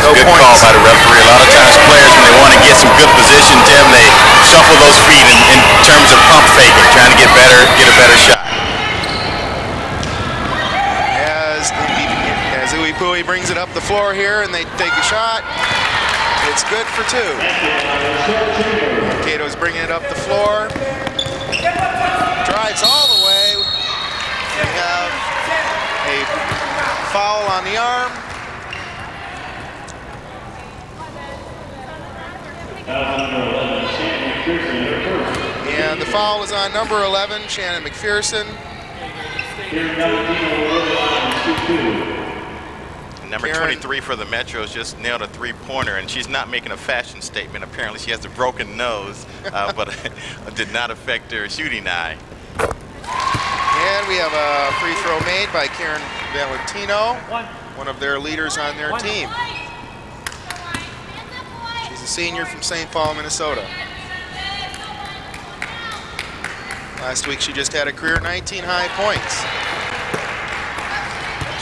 No good points. Call by the referee. A lot of times players, when they want to get some good position, Tim, they shuffle those feet in terms of pump faking, trying to get a better shot. As IUPUI brings it up the floor here and they take a shot, it's good for two. Mankato's bringing it up the floor. Drives all the way. We have a foul on the arm. And the foul is on number 11, Shannon McPherson. Number 23 for the Metros just nailed a three-pointer, and she's not making a fashion statement. Apparently she has a broken nose, but it did not affect her shooting eye. And we have a free throw made by Karen Valentino, one of their leaders on their team. She's a senior from St. Paul, Minnesota. Last week she just had a career 19 high points.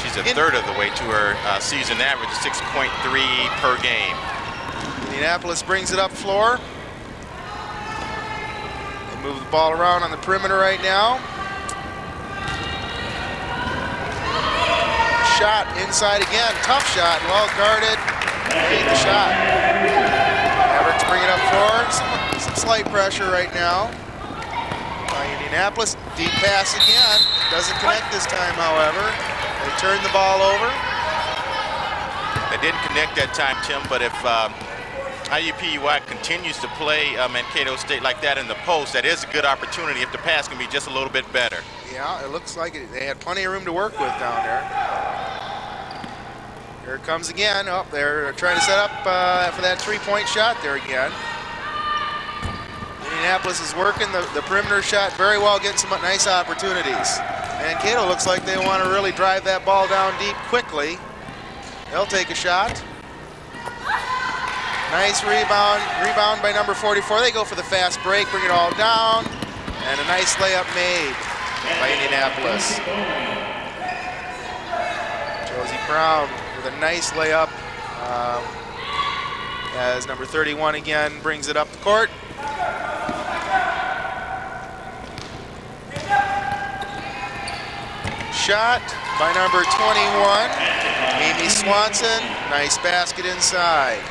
She's a third of the way to her season average of 6.3 per game. Indianapolis brings it up floor. They move the ball around on the perimeter right now. Shot inside again, tough shot, well guarded, made the shot. Mavericks bring it up floor, some slight pressure right now by Indianapolis. Deep pass again, doesn't connect this time, however. They turn the ball over. They didn't connect that time, Tim, but if IUPUI continues to play Mankato State like that in the post, that is a good opportunity if the pass can be just a little bit better. Yeah, it looks like they had plenty of room to work with down there. Here it comes again. Oh, they're trying to set up for that three-point shot there again. Indianapolis is working the perimeter shot very well, getting some nice opportunities. Mankato looks like they want to really drive that ball down deep quickly. They'll take a shot. Nice rebound by number 44. They go for the fast break, bring it all down, and a nice layup made by Indianapolis. Josie Brown with a nice layup as number 31 again brings it up the court. Shot by number 21, Amy Swanson. Nice basket inside.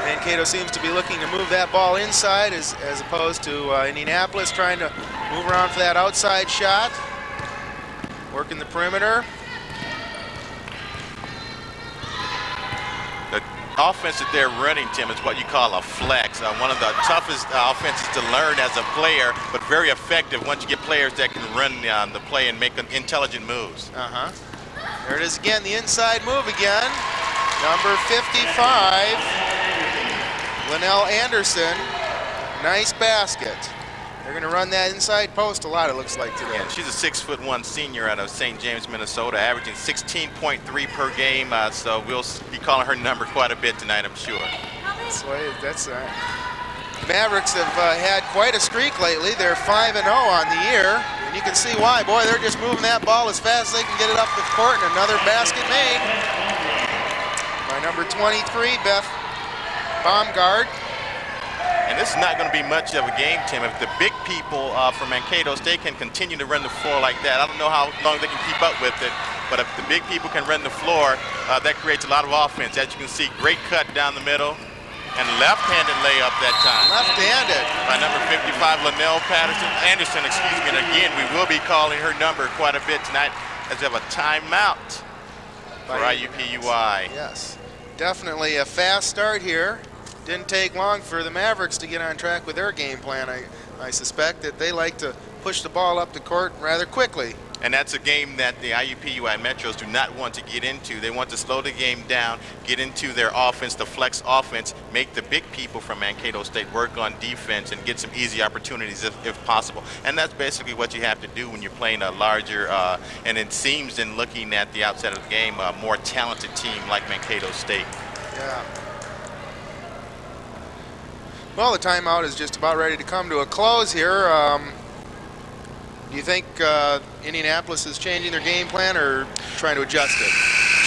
Mankato seems to be looking to move that ball inside as opposed to Indianapolis trying to move around for that outside shot. Working the perimeter. The offense that they're running, Tim, is what you call a flex. One of the toughest offenses to learn as a player, but very effective once you get players that can run the play and make intelligent moves. There it is again, the inside move again. Number 55, Linnell Anderson. Nice basket. They're going to run that inside post a lot, it looks like, today. Yeah, she's a 6'1" senior out of St. James, Minnesota, averaging 16.3 per game. So we'll be calling her number quite a bit tonight, I'm sure. Mavericks have had quite a streak lately. They're 5-0 on the year. And you can see why. Boy, they're just moving that ball as fast as they can get it up the court, and another basket made by number 23, Beth Baumgart. And this is not going to be much of a game, Tim. If the big people from Mankato State can continue to run the floor like that, I don't know how long they can keep up with it, but if the big people can run the floor, that creates a lot of offense. As you can see, great cut down the middle, and left-handed layup that time. Left-handed. By number 55, Linnell Anderson, excuse me. And again, we will be calling her number quite a bit tonight as we have a timeout for IUPUI. Yes, definitely a fast start here. Didn't take long for the Mavericks to get on track with their game plan. I suspect that they like to push the ball up the court rather quickly. And that's a game that the IUPUI Metros do not want to get into. They want to slow the game down, get into their offense, the flex offense, make the big people from Mankato State work on defense and get some easy opportunities if possible. And that's basically what you have to do when you're playing a larger, and it seems in looking at the outside of the game, a more talented team like Mankato State. Yeah. Well, the timeout is just about ready to come to a close here. Do you think Indianapolis is changing their game plan or trying to adjust it?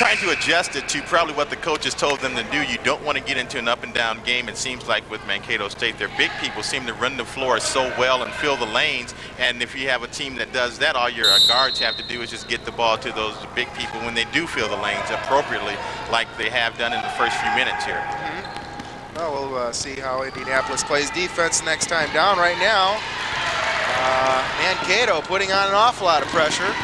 trying to adjust it to probably what the coaches told them to do. You don't want to get into an up and down game. It seems like with Mankato State, their big people seem to run the floor so well and fill the lanes. And if you have a team that does that, all your guards have to do is just get the ball to those big people when they do fill the lanes appropriately, like they have done in the first few minutes here. Well, we'll see how Indianapolis plays defense next time down. Right now, Mankato putting on an awful lot of pressure.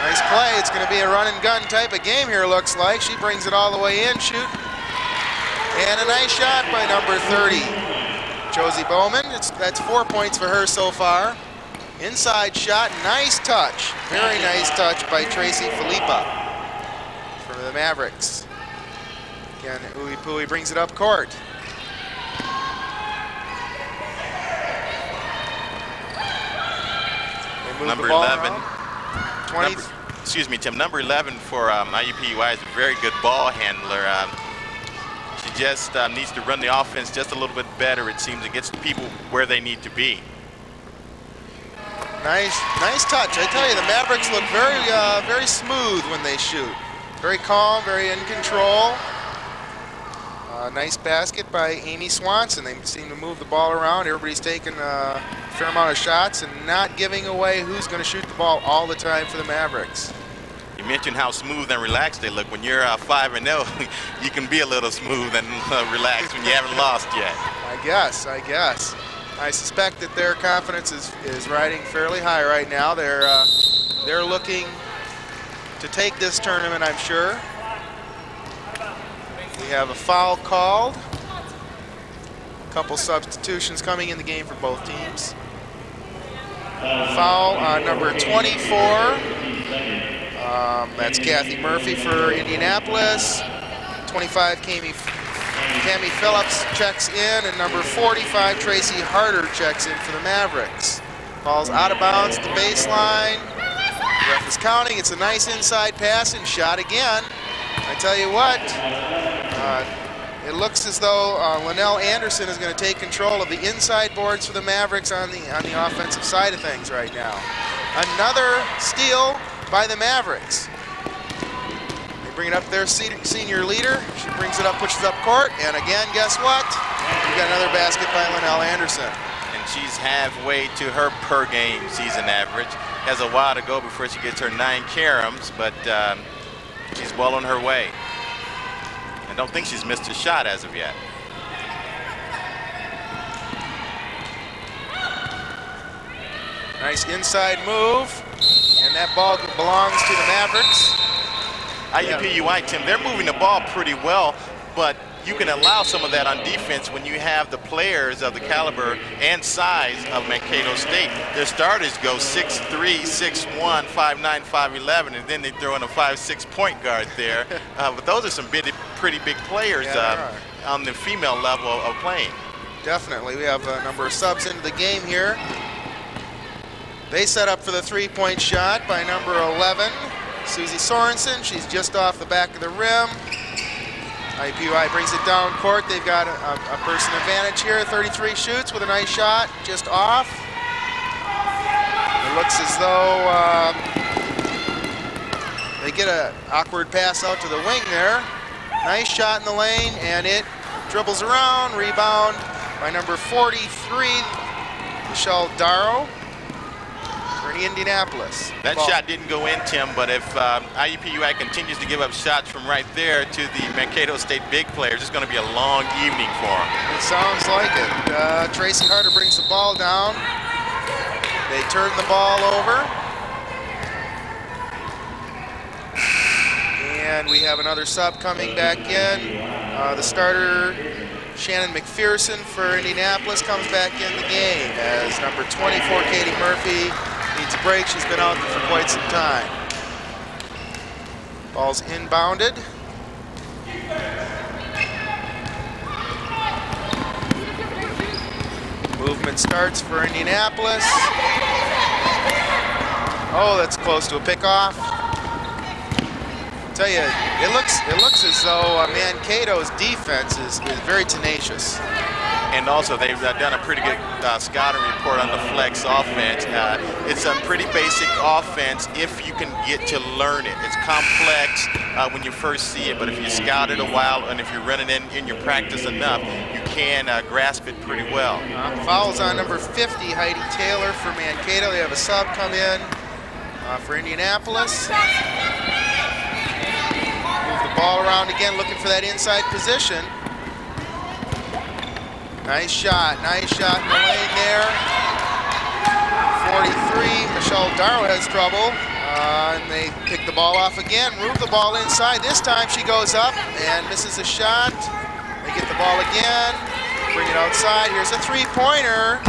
Nice play. It's going to be a run and gun type of game here, looks like. She brings it all the way in, shoot. And a nice shot by number 30, Josie Bowman. That's 4 points for her so far. Inside shot, nice touch. Very nice touch by Tracy Filippa for the Mavericks. Again, IUPUI brings it up court. They move number the ball 11. around. 20. Excuse me, Tim. Number 11 for IUPUI is a very good ball handler. She just needs to run the offense just a little bit better, it seems, and gets people where they need to be. Nice touch. I tell you, the Mavericks look very smooth when they shoot. Very calm, very in control. Nice basket by Amy Swanson. They seem to move the ball around. Everybody's taking a fair amount of shots and not giving away who's going to shoot the ball all the time for the Mavericks. You mentioned how smooth and relaxed they look. When you're 5-0, you can be a little smooth and relaxed when you haven't lost yet. I guess. I suspect that their confidence is riding fairly high right now. They're looking to take this tournament, I'm sure. We have a foul called. A couple substitutions coming in the game for both teams. Foul on number 24. That's Kathy Murphy for Indianapolis. 25, Cami Phillips checks in, and number 45, Tracy Harder checks in for the Mavericks. Ball's out of bounds at the baseline. The ref is counting. It's a nice inside pass and shot again. I tell you what, it looks as though Linnell Anderson is going to take control of the inside boards for the Mavericks on the offensive side of things right now. Another steal by the Mavericks. They bring it up their senior leader. She brings it up, pushes up court, and again, guess what? We got another basket by Linnell Anderson. And she's halfway to her per game season average. Has a while to go before she gets her 9 caroms, but she's well on her way. I don't think she's missed a shot as of yet. Nice inside move, and that ball belongs to the Mavericks. IUPUI, Tim, they're moving the ball pretty well, but you can allow some of that on defense when you have the players of the caliber and size of Mankato State. Their starters go 6'3", 6'1", 5'9", 5'11", and then they throw in a 5'6" point guard there. But those are some pretty big players on the female level of playing. Definitely. We have a number of subs into the game here. They set up for the three-point shot by number 11, Susie Sorensen. She's just off the back of the rim. IUPUI brings it down court. They've got a person advantage here. 33 shoots with a nice shot, just off. It looks as though they get an awkward pass out to the wing there. Nice shot in the lane, and it dribbles around. Rebound by number 43, Michelle Darrow. Indianapolis. That shot didn't go in, Tim, but if IUPUI continues to give up shots from right there to the Mankato State big players, it's going to be a long evening for them. It sounds like it. Tracy Harder brings the ball down. They turn the ball over. And we have another sub coming back in. The starter, Shannon McPherson for Indianapolis, comes back in the game as number 24, Katie Murphy, needs a break. She's been out there for quite some time. Ball's inbounded. Movement starts for Indianapolis. Oh, that's close to a pickoff. Tell you, it looks it looks as though Mankato's defense is very tenacious. And also, they've done a pretty good scouting report on the flex offense. It's a pretty basic offense if you can get to learn it. It's complex when you first see it, but if you scout it a while and if you're running in your practice enough, you can grasp it pretty well. Fouls on number 50, Heidi Taylor for Mankato. They have a sub come in for Indianapolis. Move the ball around again, looking for that inside position. Nice shot in the lane there. 43, Michelle Darrow has trouble. And they pick the ball off again, move the ball inside. This time she goes up and misses a shot. They get the ball again, bring it outside. Here's a three-pointer.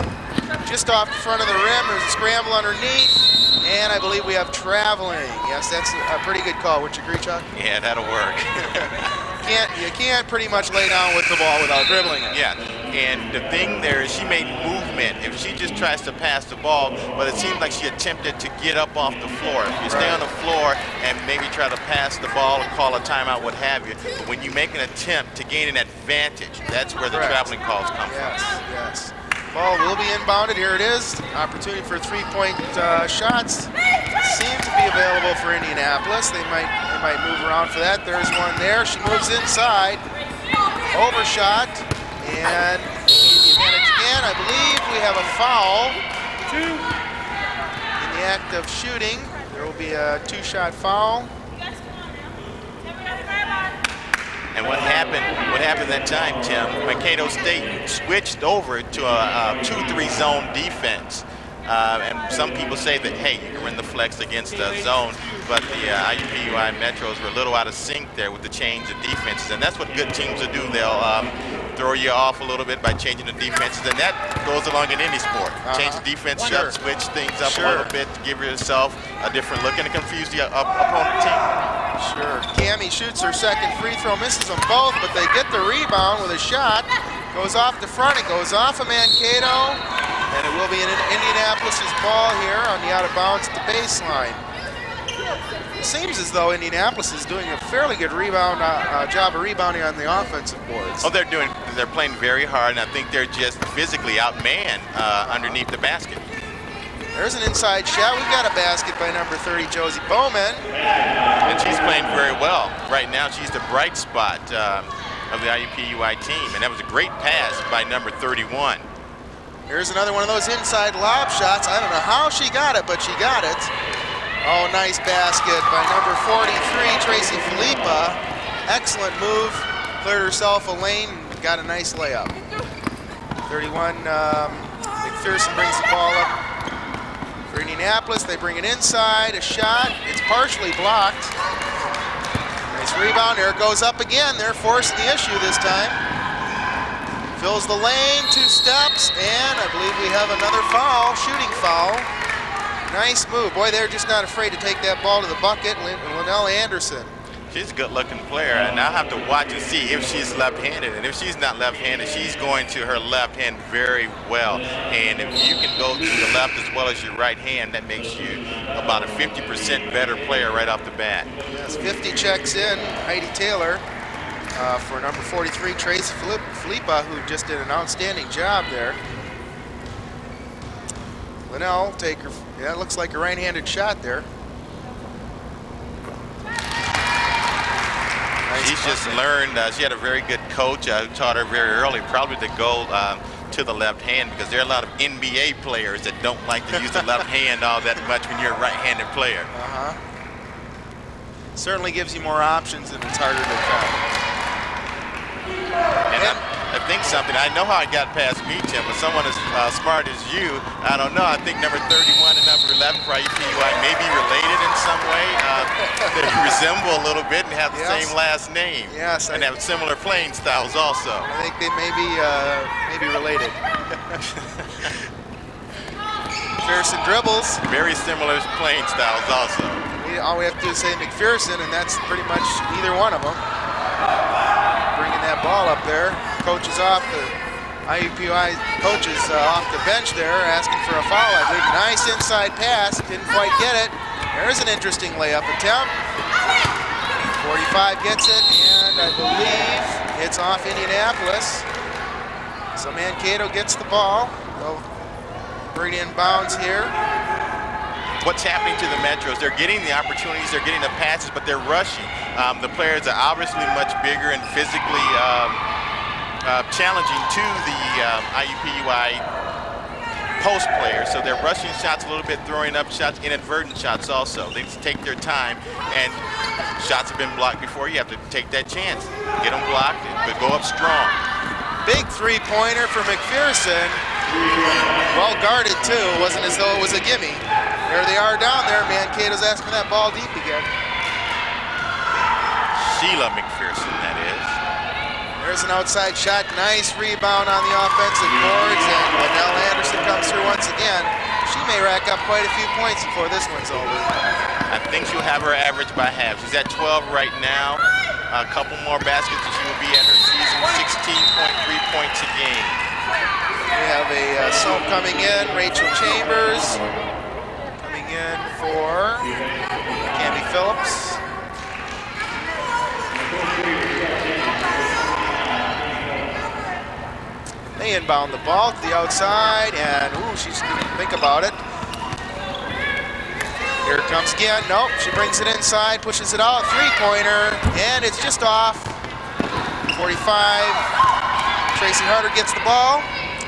Just off the front of the rim, there's a scramble underneath. And I believe we have traveling. Yes, that's a pretty good call. Wouldn't you agree, Chuck? Yeah, that'll work. You can't pretty much lay down with the ball without dribbling it. Yeah, and the thing there is she made movement. If she just tries to pass the ball, but it seems like she attempted to get up off the floor. If you stay on the floor and maybe try to pass the ball or call a timeout, what have you, but when you make an attempt to gain an advantage, that's where the traveling calls come from. Yes. Ball will be inbounded. Here it is. Opportunity for three-point shots. Seem to be available for Indianapolis. They might move around for that. There's one there. She moves inside. Overshot. And advantage again. I believe we have a foul. In the act of shooting, there will be a two-shot foul. And what happened that time, Tim? Mankato State switched over to a 2-3 zone defense. And some people say that, hey, you can run the flex against the zone, but the IUPUI Metros were a little out of sync there with the change of defenses. And that's what good teams will do. They'll throw you off a little bit by changing the defenses, and that goes along in any sport. Change the defense up, switch things up a little bit to give yourself a different look and to confuse the opponent team. Sure. Cammie shoots her second free throw, misses them both, but they get the rebound with a shot. Goes off the front, it goes off of Mankato, and it will be in Indianapolis's ball here on the out of bounds at the baseline. It seems as though Indianapolis is doing a fairly good rebound job of rebounding on the offensive boards. Oh, they're playing very hard, and I think they're just physically outmanned underneath the basket. There's an inside shot. We've got a basket by number 30, Josie Bowman. And she's playing very well. Right now, she's the bright spot of the IUPUI team, and that was a great pass by number 31. Here's another one of those inside lob shots. I don't know how she got it, but she got it. Oh, nice basket by number 43, Tracy Filippa. Excellent move. Cleared herself a lane and got a nice layup. 31, McPherson brings the ball up for Indianapolis. They bring it inside, a shot. It's partially blocked. Nice rebound. There it goes up again. They're forcing the issue this time. Fills the lane, 2 steps, and I believe we have another foul, shooting foul. Nice move. Boy, they're just not afraid to take that ball to the bucket. Linnell Anderson. She's a good-looking player, and I'll have to watch and see if she's left-handed. And if she's not left-handed, she's going to her left hand very well. And if you can go to the left as well as your right hand, that makes you about a 50% better player right off the bat. Yes, 50 checks in. Heidi Taylor for number 43, Tracy Filippa, who just did an outstanding job there. Linnell, take her. Yeah, it looks like a right-handed shot there. She's just learned, she had a very good coach who taught her very early probably to go to the left hand, because there are a lot of NBA players that don't like to use the left hand all that much when you're a right-handed player. Certainly gives you more options and it's harder to defend. And I think something, I know how it got past me, Tim, but someone as smart as you, I don't know, I think number 31 and number 11 for IUPUI may be related in some way. They resemble a little bit and have the same last name. Yes. And have similar playing styles also. I think they may be related. McPherson dribbles. Very similar playing styles also. All we have to do is say McPherson, and that's pretty much either one of them. Bringing that ball up there. Coaches off the IUPUI coaches off the bench there, asking for a foul. I believe nice inside pass. Didn't quite get it. There's an interesting layup attempt. 45 gets it, and I believe it's off Indianapolis. So Mankato gets the ball. They'll bring it in bounds here. What's happening to the Metros? They're getting the opportunities, they're getting the passes, but they're rushing. The players are obviously much bigger and physically challenging to the IUPUI post players, so they're rushing shots a little bit, throwing up shots, inadvertent shots also. They just take their time, and shots have been blocked before. You have to take that chance. Get them blocked, but go up strong. Big three-pointer for McPherson. Well guarded, too. It wasn't as though it was a gimme. There they are down there. Mankato's asking that ball deep again. Sheila McPherson, that is. There's an outside shot. Nice rebound on the offensive boards, and Linnell Anderson comes through once again. She may rack up quite a few points before this one's over. I think she'll have her average by half. She's at 12 right now. A couple more baskets and she will be at her season 16.3 points a game. We have a sub coming in, Rachel Chambers. Coming in for Cammie Phillips. They inbound the ball to the outside, and ooh, she's gonna think about it. Here it comes again. Nope, she brings it inside, pushes it out, three-pointer, and it's just off. 45. Tracy Harder gets the ball,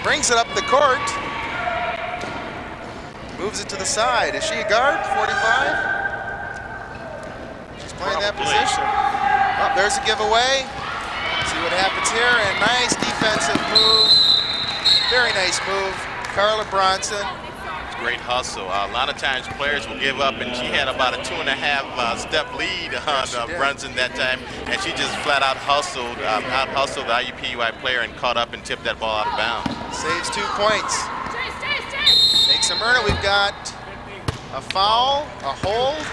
brings it up the court, moves it to the side. Is she a guard, 45? She's playing that position. Oh, there's a giveaway. See what happens here, and nice defensive move. Very nice move. Carla Bronson. Great hustle. A lot of times players will give up, and she had about a 2.5 step lead on Brunson that time, and she just flat out hustled, out-hustled the IUPUI player and caught up and tipped that ball out of bounds. Saves 2 points. Makes them earn it. We've got a foul, a hold,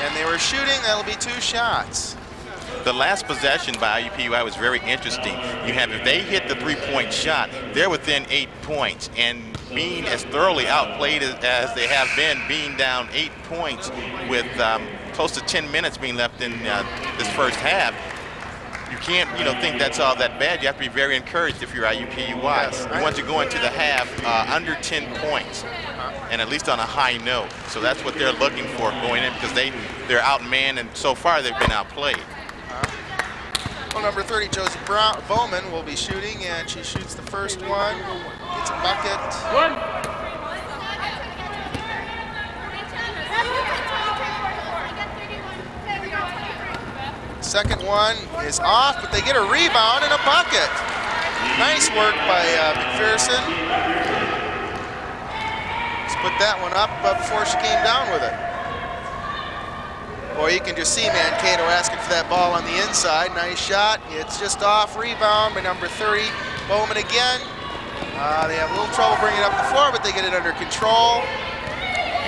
and they were shooting. That'll be 2 shots. The last possession by IUPUI was very interesting. You have, if they hit the 3-point shot, they're within 8 points, and being as thoroughly outplayed as they have been, being down 8 points with close to 10 minutes being left in this first half, you can't, think that's all that bad. You have to be very encouraged if you're IUPUI. Yes, you want to go into the half under 10 points, and at least on a high note. So that's what they're looking for going in, because they're outmanned, and so far they've been outplayed. Well, number 30, Josie Bowman, will be shooting, and she shoots the first one. Gets a bucket. Second one is off, but they get a rebound and a bucket. Nice work by McPherson. Let's put that one up before she came down with it. Boy, you can just see Mankato asking for that ball on the inside. Nice shot. It's just off. Rebound by number 30. Bowman again. They have a little trouble bringing it up the floor, but they get it under control.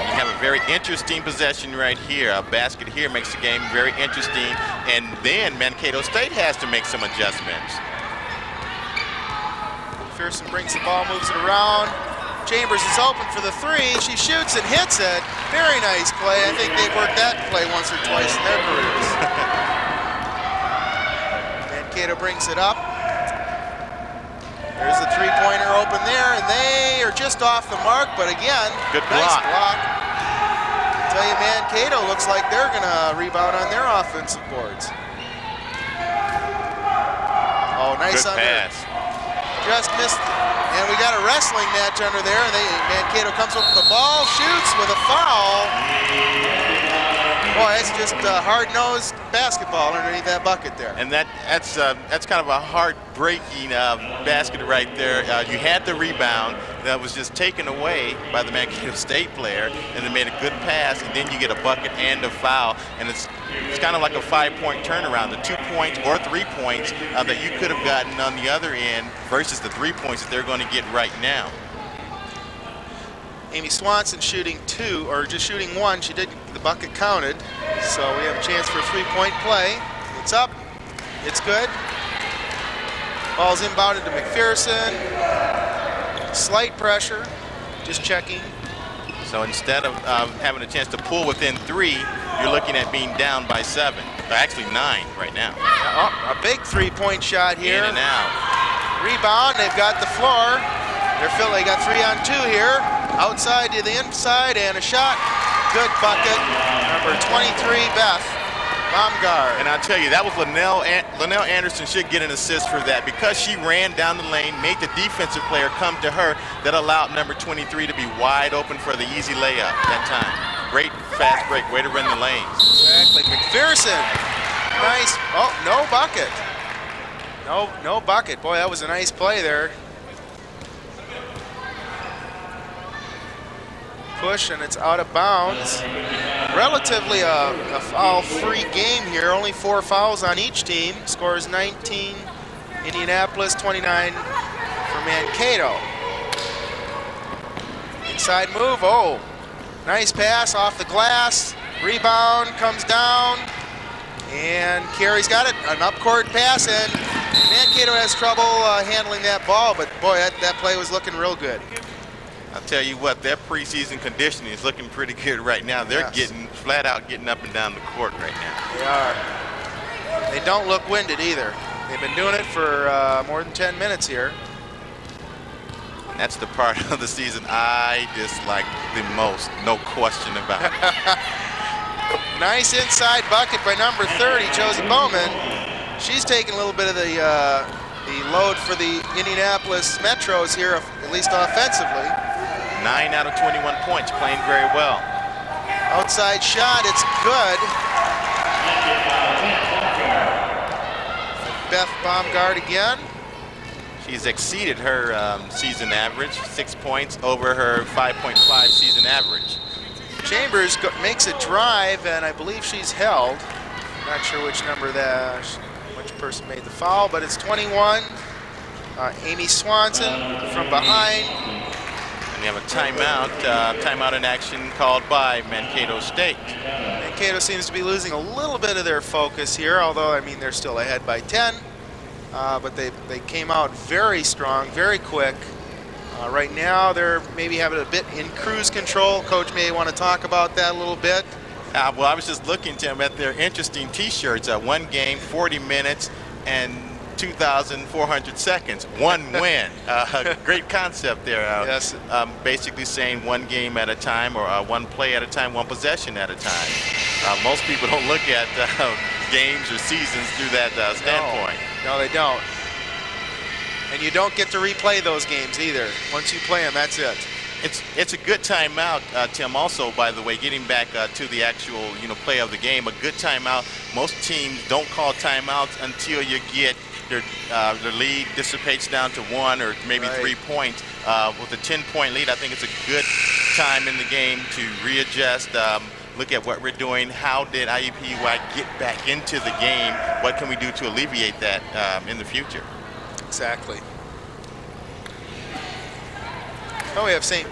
You have a very interesting possession right here. A basket here makes the game very interesting. And then Mankato State has to make some adjustments. McPherson brings the ball, moves it around. Chambers is open for the 3. She shoots and hits it. Very nice play. I think they've worked that play once or twice in their careers. Mankato brings it up. There's the 3-pointer open there, and they are just off the mark, but again, good nice block. I tell you, Mankato looks like they're going to rebound on their offensive boards. Oh, nice good under. Pass. Just missed, and we got a wrestling match under there, and Mankato comes up with the ball, shoots with a foul. Boy, it's just a hard-nosed basketball underneath that bucket there. And that's kind of a heartbreaking basket right there. You had the rebound that was just taken away by the Mankato State player, and they made a good pass, and then you get a bucket and a foul, and it's kind of like a 5-point turnaround. The 2 points or 3 points that you could have gotten on the other end versus the 3 points that they're going to get right now. Amy Swanson shooting 2, or just shooting 1. She did, the bucket counted, so we have a chance for a 3-point play. It's up, it's good. Ball's inbounded to McPherson. Slight pressure, just checking. So instead of having a chance to pull within 3, you're looking at being down by 7. Actually 9 right now. Oh, a big three-point shot here. In and out. Rebound, they've got the floor. They got 3 on 2 here. Outside to the inside, and a shot. Good bucket. Number 23, Beth Baumgart. And I'll tell you, that was Linnell Anderson should get an assist for that because she ran down the lane, made the defensive player come to her. That allowed number 23 to be wide open for the easy layup that time. Great fast break, way to run the lanes. Exactly. McPherson, nice. Oh, no bucket. No bucket. Boy, that was a nice play there. Push, and it's out of bounds. Relatively a foul-free game here. Only 4 fouls on each team. Scores 19 Indianapolis, 29 for Mankato. Inside move. Oh, nice pass off the glass. Rebound comes down, and Carey's got it. An up-court pass, and Mankato has trouble handling that ball. But boy, that play was looking real good. I'll tell you what, their preseason conditioning is looking pretty good right now. They're flat out getting up and down the court right now. They are. They don't look winded either. They've been doing it for more than 10 minutes here. And that's the part of the season I dislike the most, no question about it. Nice inside bucket by number 30, Josie Bowman. She's taking a little bit of the load for the Indianapolis Metros here, at least offensively. 9 out of 21 points, playing very well. Outside shot, it's good. Beth Baumgart again. She's exceeded her season average, 6 points over her 5.5 season average. Chambers makes a drive, and I believe she's held. Not sure which number which person made the foul, but it's 21. Amy Swanson from behind. And we have a timeout in action called by Mankato State. Mankato seems to be losing a little bit of their focus here, although, I mean, they're still ahead by 10. But they came out very strong, very quick. Right now, they're maybe having a bit in cruise control. Coach may want to talk about that a little bit. Well, I was just looking, Tim, at their interesting T-shirts. 1 game, 40 minutes, and 2,400 seconds. 1 win. Great concept there. Yes. Basically saying 1 game at a time, or 1 play at a time, 1 possession at a time. Most people don't look at games or seasons through that standpoint. No, they don't. And you don't get to replay those games either. Once you play them, that's it. It's a good timeout, Tim. Also, by the way, getting back to the actual play of the game, a good timeout. Most teams don't call timeouts until you get their lead dissipates down to 1 or maybe 3 points. With a 10-point lead, I think it's a good time in the game to readjust. Look at what we're doing. How did IUPUI get back into the game? What can we do to alleviate that in the future? Exactly. Oh, we have St.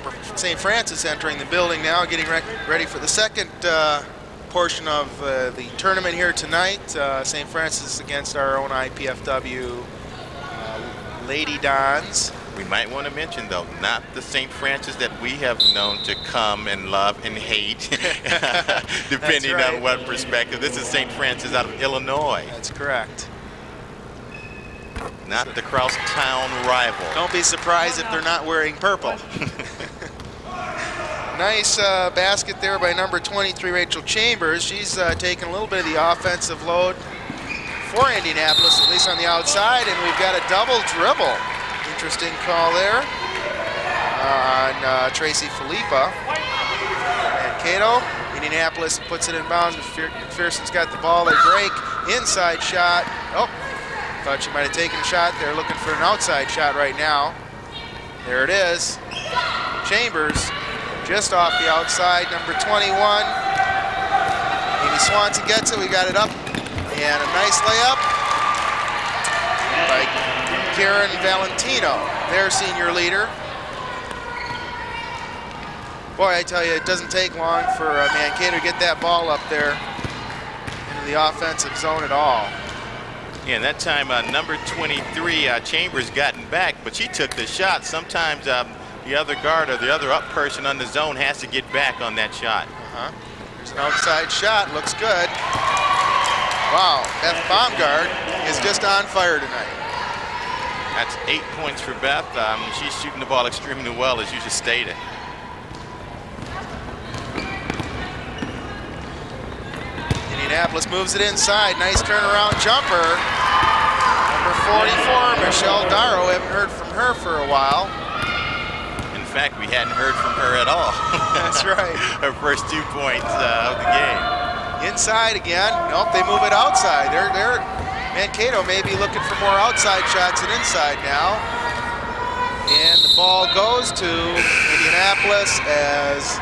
Francis entering the building now, getting ready for the second portion of the tournament here tonight. St. Francis against our own IPFW Lady Dons. We might want to mention, though, not the St. Francis that we have known to come and love and hate, depending on what perspective. This is St. Francis out of Illinois. That's correct. Not the crosstown rival. Don't be surprised if they're not wearing purple. Nice basket there by number 23, Rachel Chambers. She's taken a little bit of the offensive load for Indianapolis, at least on the outside, and we've got a double dribble. Interesting call there on Tracy Filippa. Mankato. Indianapolis puts it in bounds. McPherson's got the ball. They break. Inside shot. Oh, thought she might have taken a shot. They're looking for an outside shot right now. There it is. Chambers just off the outside, number 21. Amy Swanson gets it. We got it up. And a nice layup by Karen Valentino, their senior leader. Boy, I tell you, it doesn't take long for Mankato to get that ball up there into the offensive zone at all. Yeah, and that time number 23, Chambers gotten back, but she took the shot. Sometimes the other guard or the other up person on the zone has to get back on that shot. There's an outside shot, looks good. Wow, Beth Baumgart is just on fire tonight. That's 8 points for Beth. She's shooting the ball extremely well, as you just stated. Indianapolis moves it inside. Nice turnaround jumper. Number 44, Michelle Darrow. Haven't heard from her for a while. In fact, we hadn't heard from her at all. That's right. Her first 2 points of the game. Inside again. Nope, they move it outside. Mankato may be looking for more outside shots than inside now. And the ball goes to Indianapolis as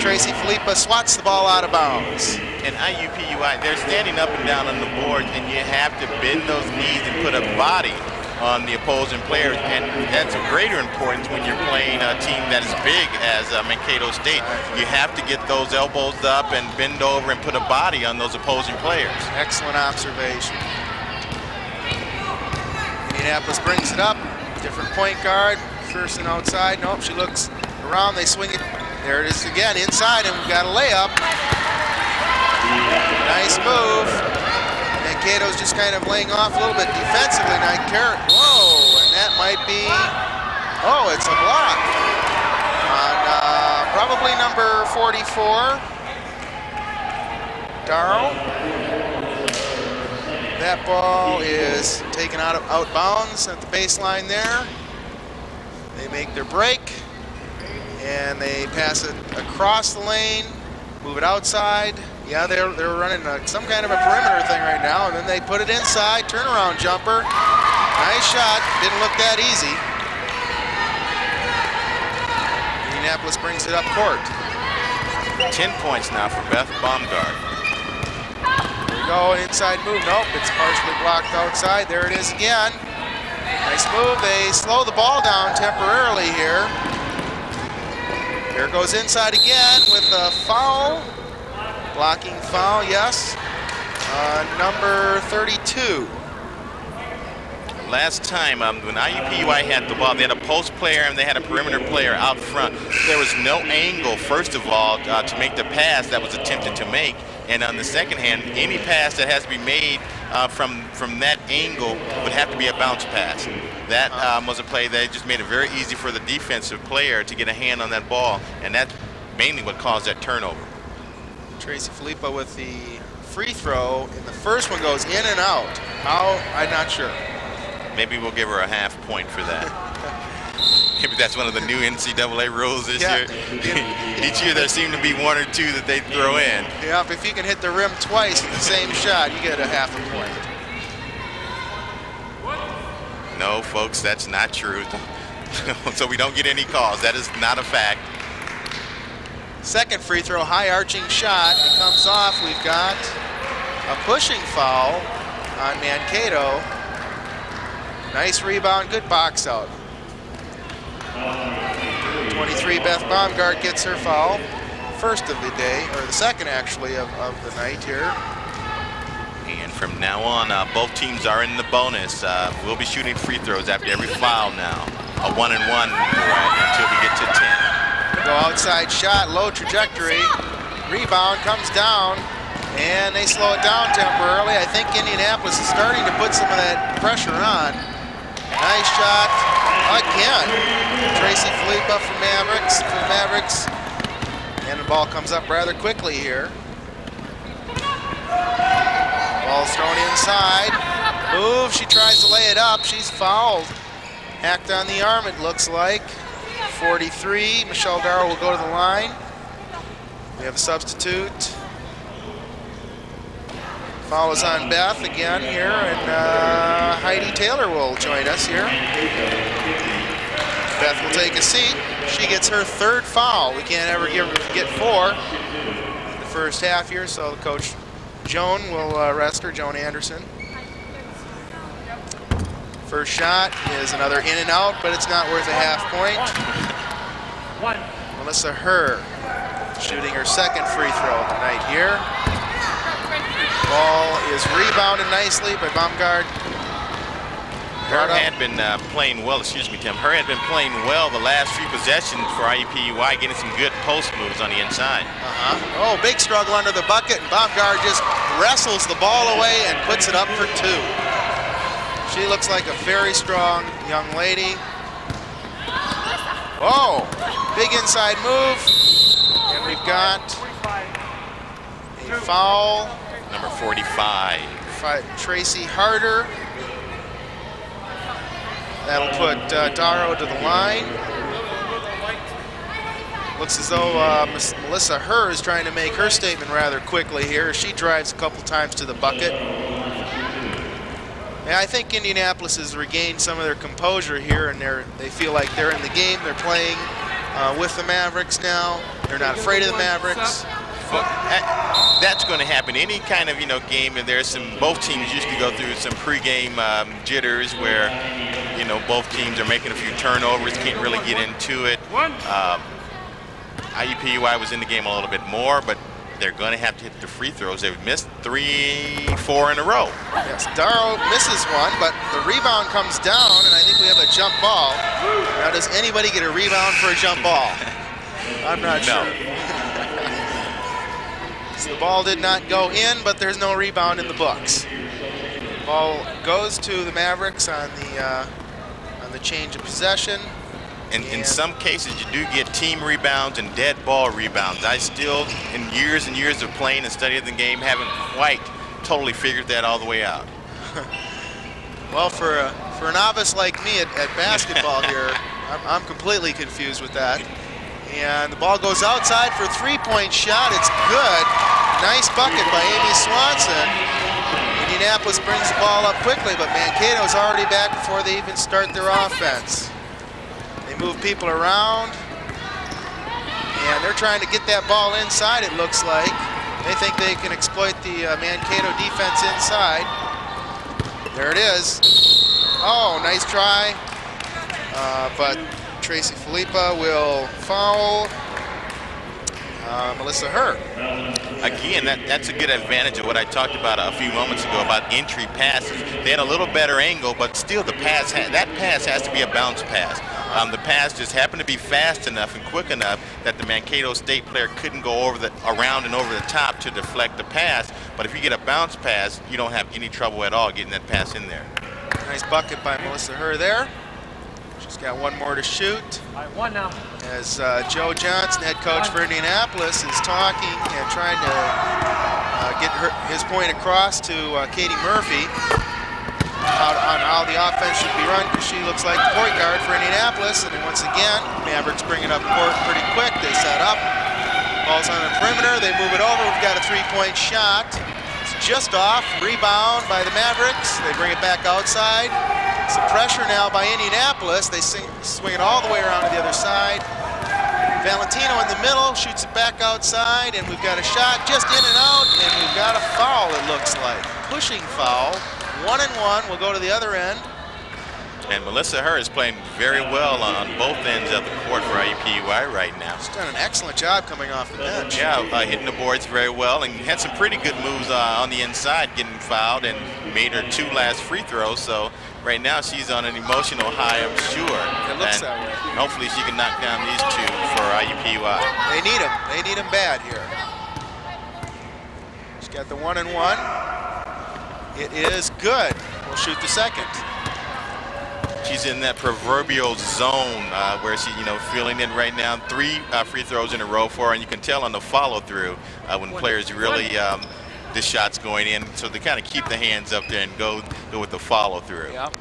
Tracy Filippa swats the ball out of bounds. And IUPUI, they're standing up and down on the board, and you have to bend those knees and put a body on the opposing players, and that's of greater importance when you're playing a team that is big as Mankato State. You have to get those elbows up and bend over and put a body on those opposing players. Excellent observation. Indianapolis brings it up. Different point guard. First and outside. Nope, she looks around. They swing it. There it is again inside, and we've got a layup. Nice move. Mankato's just kind of laying off a little bit defensively. Whoa, and that might be, oh, it's a block on probably number 44, Darrow. That ball is taken out bounds at the baseline there. They make their break, and they pass it across the lane, move it outside. Yeah, they're running some kind of a perimeter thing right now, and then they put it inside, turnaround jumper. Nice shot, didn't look that easy. Indianapolis brings it up court. 10 points now for Beth Baumgart. There we go, inside move. Nope, it's partially blocked outside. There it is again. Nice move. They slow the ball down temporarily here. There goes inside again with a foul. Blocking foul, yes. Number 32. Last time when IUPUI had the ball, they had a post player and they had a perimeter player out front. There was no angle, first of all, to make the pass that was attempted to make. And on the second hand, any pass that has to be made from that angle would have to be a bounce pass. That was a play that just made it very easy for the defensive player to get a hand on that ball, and that's mainly what caused that turnover. Tracy Filippa with the free throw, and the first one goes in and out. How? I'm not sure. Maybe we'll give her a half point for that. Maybe that's one of the new NCAA rules this year. Each year there seem to be one or two that they throw in. Yeah, if you can hit the rim twice in the same shot, you get a half a point. No, folks, that's not true. So we don't get any calls. That is not a fact. Second free throw, high arching shot. It comes off. We've got a pushing foul on Mankato. Nice rebound, good box out. 23, Beth Baumgart gets her foul. First of the day, or the second actually of the night here. And from now on, both teams are in the bonus. We'll be shooting free throws after every foul now. A 1-and-1 until we get to 10. Go outside shot, low trajectory. Rebound comes down, and they slow it down temporarily. I think Indianapolis is starting to put some of that pressure on. Nice shot again. Tracy Filippa for Mavericks. And the ball comes up rather quickly here. Ball's thrown inside. Move, she tries to lay it up. She's fouled. Hacked on the arm, it looks like. 43, Michelle Darrow will go to the line. We have a substitute. Foul is on Beth again here, and Heidi Taylor will join us here. Beth will take a seat. She gets her third foul. We can't ever get four in the first half here, so the coach Joan will rest her, Joan Anderson. First shot is another in and out, but it's not worth a half point. Melissa Herr shooting her second free throw of the night here. Ball is rebounded nicely by Baumgart. Herr had been playing well, Tim. Herr had been playing well the last few possessions for IUPUI, getting some good post moves on the inside. Oh, big struggle under the bucket, and Baumgart just wrestles the ball away and puts it up for 2. She looks like a very strong young lady. Oh, big inside move, and we've got a foul. Number 45. Tracy Harder. That'll put Darrow to the line. Looks as though Melissa Herr is trying to make her statement rather quickly here. She drives a couple times to the bucket. And I think Indianapolis has regained some of their composure here, and they feel like they're in the game. They're playing with the Mavericks now. They're not afraid of the Mavericks. Well, that's going to happen any kind of game, and there's both teams used to go through some pregame jitters where both teams are making a few turnovers, can't really get into it. IUPUI was in the game a little bit more, but they're going to have to hit the free throws. They've missed 3-4 in a row. Yes, Darrow misses one, but the rebound comes down, and I think we have a jump ball. Now, does anybody get a rebound for a jump ball? I'm not sure. So the ball did not go in, but there's no rebound in the books. Ball goes to the Mavericks on the change of possession. And in some cases, you do get team rebounds and dead ball rebounds. I still, in years and years of playing and studying the game, haven't quite totally figured that all the way out. Well, for a novice like me at basketball here, I'm completely confused with that. And the ball goes outside for a three-point shot. It's good. Nice bucket by Amy Swanson. Indianapolis brings the ball up quickly, but Mankato's already back before they even start their offense. They move people around, and they're trying to get that ball inside, it looks like. They think they can exploit the Mankato defense inside. There it is. Oh, nice try. But Tracy Filippa will foul Melissa Herr. Again, that's a good advantage of what I talked about a few moments ago about entry passes. They had a little better angle, but still that pass has to be a bounce pass. The pass just happened to be fast enough and quick enough that the Mankato State player couldn't go around and over the top to deflect the pass. But if you get a bounce pass, you don't have any trouble at all getting that pass in there. Nice bucket by Melissa Herr there. She's got one more to shoot. One now. As Joe Johnson, head coach for Indianapolis, is talking and trying to get his point across to Katie Murphy on how the offense should be run, because she looks like the point guard for Indianapolis. And then once again, Mavericks bring it up court pretty quick. They set up. Ball's on the perimeter. They move it over. We've got a three-point shot. It's just off. Rebound by the Mavericks. They bring it back outside. Some pressure now by Indianapolis. They swing it all the way around to the other side. Valentino in the middle, shoots it back outside, and we've got a shot just in and out, and we've got a foul, it looks like. Pushing foul. 1-and-1. We'll go to the other end. And Melissa Herr is playing very well on both ends of the court for IUPUI right now. She's done an excellent job coming off the bench. Yeah, hitting the boards very well, and had some pretty good moves on the inside, getting fouled, and made her 2 last free throws. So right now she's on an emotional high, I'm sure. It looks that way. Hopefully she can knock down these 2 for IUPUI. They need them. They need them bad here. She's got the 1-and-1. It is good. We'll shoot the second. She's in that proverbial zone where she's, feeling it right now. 3 free throws in a row for her, and you can tell on the follow-through when players really, the shot's going in, so they kind of keep the hands up there and go with the follow-through. Yep.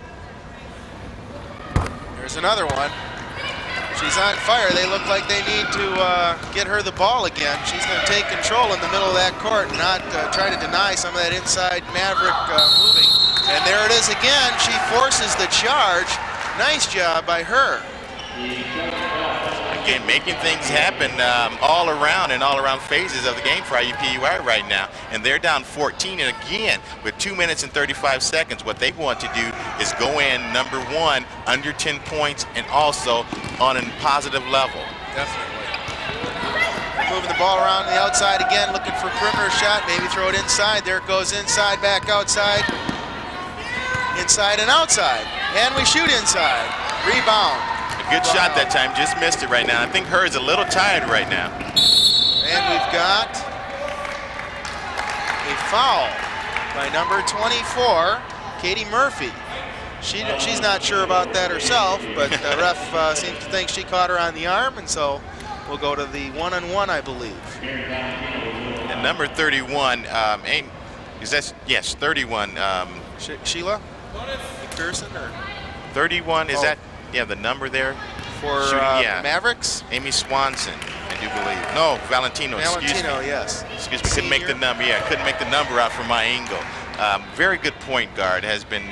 There's another one. She's on fire. They look like they need to get her the ball again. She's going to take control in the middle of that court and not try to deny some of that inside Maverick moving. And there it is again. She forces the charge. Nice job by her. Again, making things happen all around in all-around phases of the game for IUPUI right now. And they're down 14. And again, with 2 minutes and 35 seconds, what they want to do is go in, number 1, under 10 points, and also on a positive level. Definitely. Moving the ball around the outside again, looking for a perimeter shot, maybe throw it inside. There it goes inside, back outside. Inside and outside. And we shoot inside. Rebound. A good shot that time, just missed it right now. I think Herr is a little tired right now. And we've got a foul by number 24, Katie Murphy. She's not sure about that herself, but the ref seems to think she caught her on the arm, and so we'll go to the 1-on-1, I believe. And number 31, is that, yes, 31. Sheila McPherson, or 31, is that, yeah, the number there? For yeah. Mavericks? Amy Swanson, I do believe. No, Valentino, excuse me. Yes. Excuse me, couldn't make the number, yeah, couldn't make the number out from my angle. Very good point guard, has been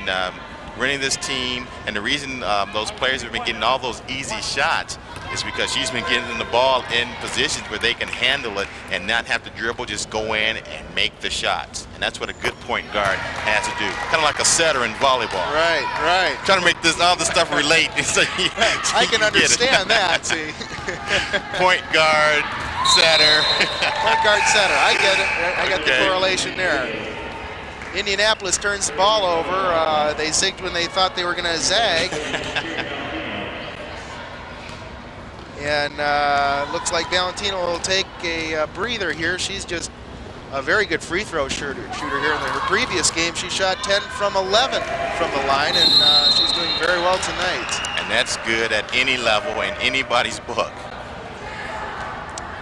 running this team, and the reason those players have been getting all those easy shots is because she's been getting the ball in positions where they can handle it and not have to dribble, just go in and make the shots. And that's what a good point guard has to do. Kind of like a setter in volleyball. Right, right. Trying to make all this stuff relate. So I can understand that, see. Point guard, setter. Point guard, setter. I get it. I got the correlation there. Indianapolis turns the ball over. They zigged when they thought they were going to zag. And looks like Valentino will take a breather here. She's just a very good free throw shooter here. In her previous game, she shot 10 from 11 from the line, and she's doing very well tonight. And that's good at any level in anybody's book.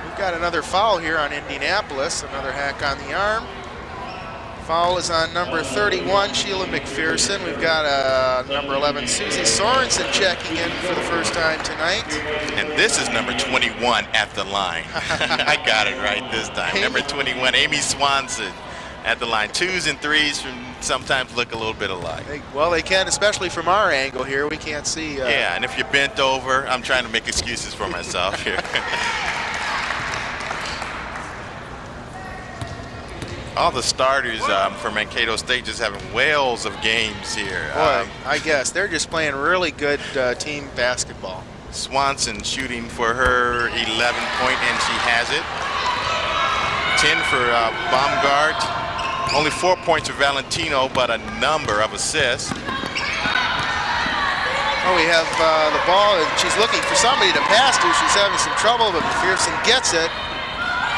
We've got another foul here on Indianapolis, another hack on the arm. Foul is on number 31, Sheila McPherson. We've got number 11, Susie Sorensen, checking in for the first time tonight. And this is number 21 at the line. I got it right this time. Number 21, Amy Swanson at the line. 2s and 3s sometimes look a little bit alike. Well, they can, especially from our angle here. We can't see. Yeah, and if you're bent over, I'm trying to make excuses for myself here. All the starters for Mankato State just having whales of games here. Boy, I guess they're just playing really good team basketball. Swanson shooting for her 11-point, and she has it. 10 for Baumgart. Only 4 points for Valentino, but a number of assists. Oh, we have the ball, and she's looking for somebody to pass to. She's having some trouble, but McPherson gets it.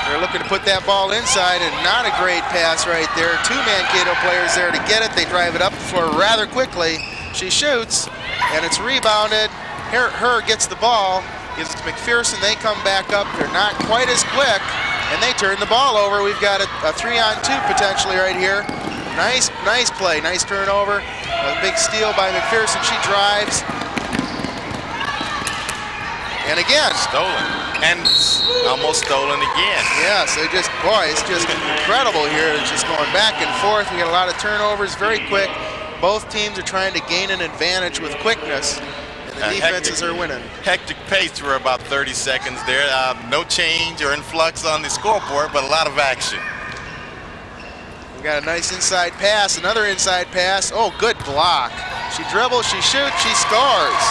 They're looking to put that ball inside, and not a great pass right there. 2 Mankato players there to get it. They drive it up the floor rather quickly. She shoots, and it's rebounded. Her gets the ball, gives it to McPherson. They come back up. They're not quite as quick, and they turn the ball over. We've got a 3-on-2 potentially right here. Nice play, nice turnover. A big steal by McPherson. She drives. And again. Stolen. And almost stolen again. Yes, they just, boy, it's just incredible here. It's just going back and forth. We got a lot of turnovers, very quick. Both teams are trying to gain an advantage with quickness, and the defenses are winning. Hectic pace for about 30 seconds there. No change or influx on the scoreboard, but a lot of action. We got a nice inside pass, another inside pass. Oh, good block. She dribbles, she shoots, she scores.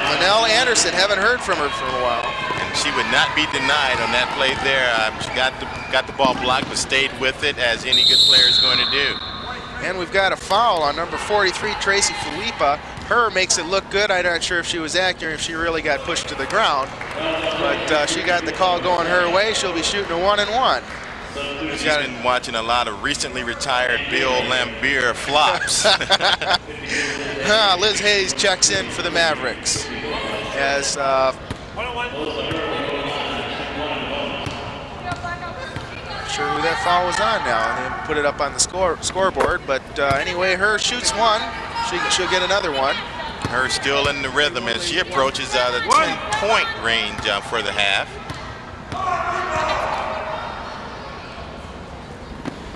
Linnell Anderson, haven't heard from her for a while. And she would not be denied on that play there. She got the ball blocked, but stayed with it, as any good player is going to do. And we've got a foul on number 43, Tracy Filippa. Her makes it look good. I'm not sure if she was accurate, if she really got pushed to the ground. But she got the call going her way. She'll be shooting a 1-and-1. She's been watching a lot of recently retired Bill Lambier flops. Liz Hayes checks in for the Mavericks. As sure who that foul was on now. They put it up on the scoreboard, but anyway, her shoots one. She'll get another one. Her still in the rhythm as she approaches the 10-point range for the half.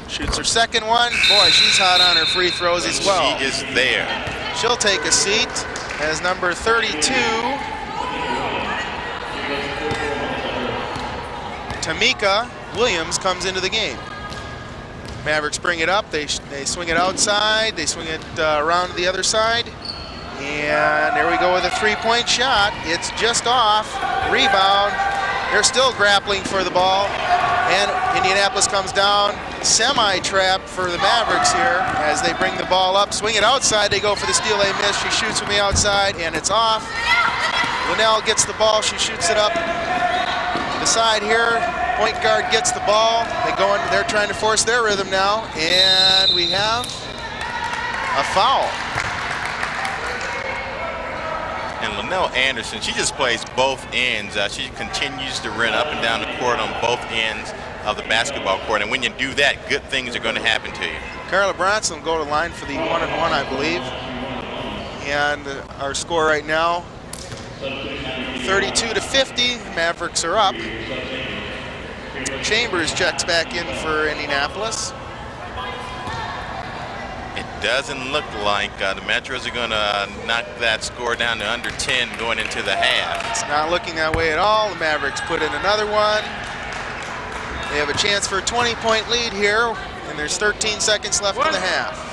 Shoots her second one. Boy, she's hot on her free throws as well. She is there. She'll take a seat as number 32, Tamika Williams, comes into the game. Mavericks bring it up. They swing it outside. They swing it around to the other side. And there we go with a 3-point shot. It's just off. Rebound. They're still grappling for the ball. And Indianapolis comes down. Semi-trap for the Mavericks here as they bring the ball up. Swing it outside. They go for the steal. They miss. She shoots from the outside, and it's off. Linnell gets the ball. She shoots it up the side here. Point guard gets the ball. They go in, they're trying to force their rhythm now, and we have a foul. And Linnell Anderson, she just plays both ends. She continues to run up and down the court on both ends of the basketball court. And when you do that, good things are going to happen to you. Carla Bronson will go to the line for the 1-and-1, I believe. And our score right now, 32-50. Mavericks are up. Chambers checks back in for Indianapolis. It doesn't look like the Metros are going to knock that score down to under 10 going into the half. It's not looking that way at all. The Mavericks put in another one. They have a chance for a 20-point lead here, and there's 13 seconds left in the half.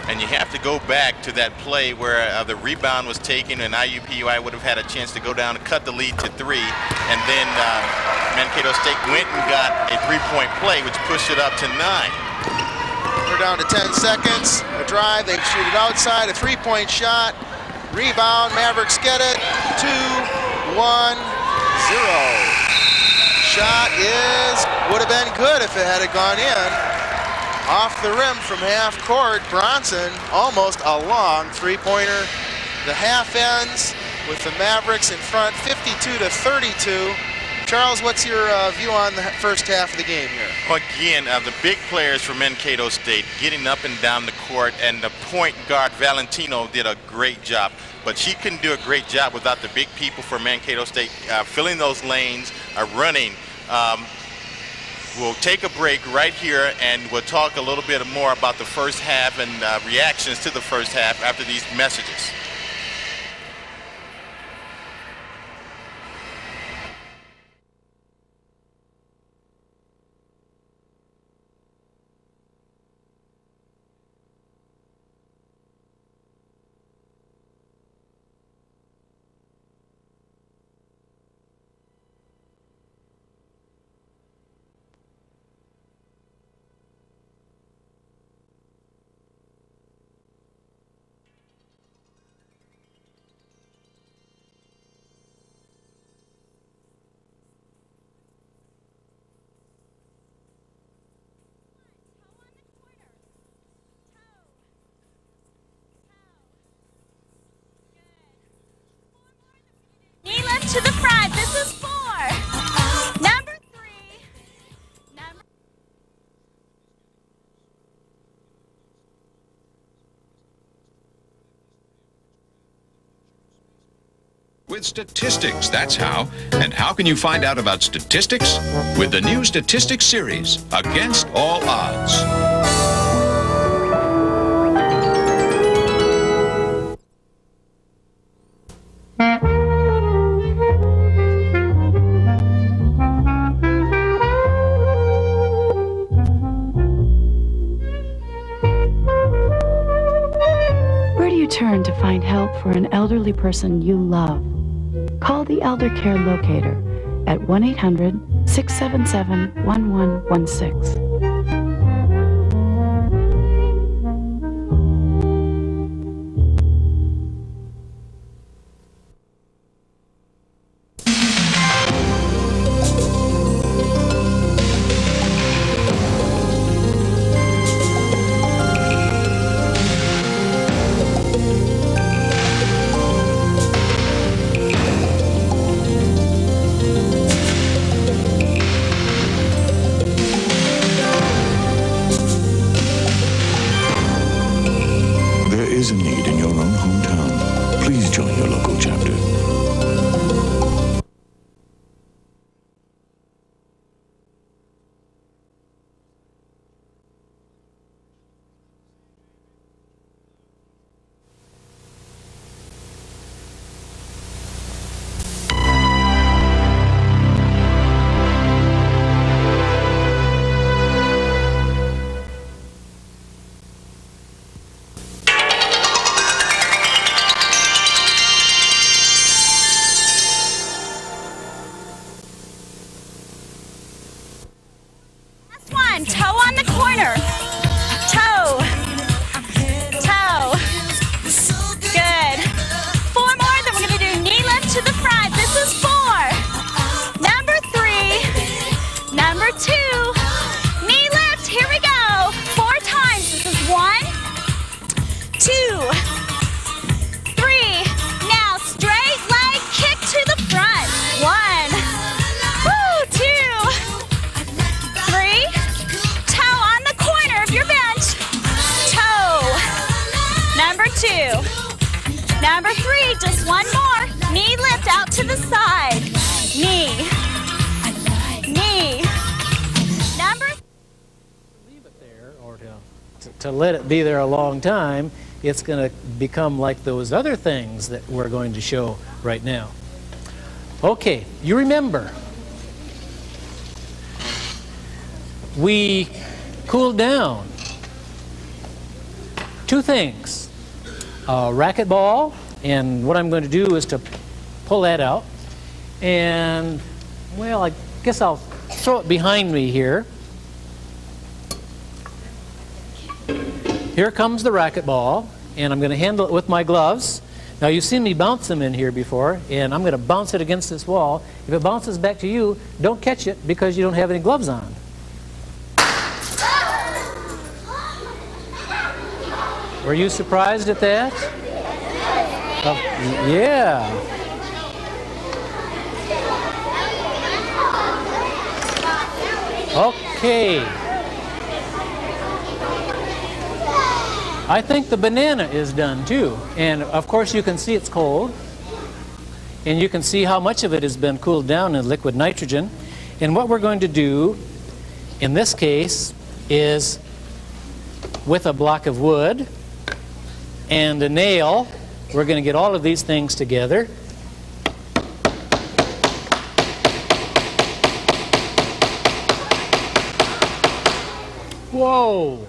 And you have to go back to that play where the rebound was taken, and IUPUI would have had a chance to go down and cut the lead to 3. And then Mankato State went and got a 3-point play, which pushed it up to 9. We're down to 10 seconds. A drive, they shoot it outside, a 3-point shot. Rebound, Mavericks get it. 2-1-0. Shot would have been good if it had gone in. Off the rim from half court, Bronson, almost a long 3-pointer. The half ends with the Mavericks in front, 52-32. Charles, what's your view on the first half of the game here? Well, again, the big players from Mankato State getting up and down the court, and the point guard, Valentino, did a great job. But she couldn't do a great job without the big people for Mankato State filling those lanes, running. We'll take a break right here, and we'll talk a little bit more about the first half and reactions to the first half after these messages. To the front. This is 4. Number 3. With statistics, that's how. And how can you find out about statistics? With the new Statistics series, Against All Odds. Turn to find help for an elderly person you love. Call the Elder Care Locator at 1-800-677-1116. is a need in your own hometown, please join your local chapter. Number 3, just one more. Knee lift out to the side. Knee. Knee. Number Leave it there, or to let it be there a long time, it's going to become like those other things that we're going to show right now. Okay, you remember, we cooled down 2 things. A racquetball, and what I'm going to do is to pull that out, and, well, I guess I'll throw it behind me here. Here comes the racquetball, and I'm going to handle it with my gloves. Now, you've seen me bounce them in here before, and I'm going to bounce it against this wall. If it bounces back to you, don't catch it because you don't have any gloves on. Were you surprised at that? Yeah. Okay. I think the banana is done too. And of course you can see it's cold. And you can see how much of it has been cooled down in liquid nitrogen. And what we're going to do in this case is, with a block of wood and a nail, we're going to get all of these things together. Whoa!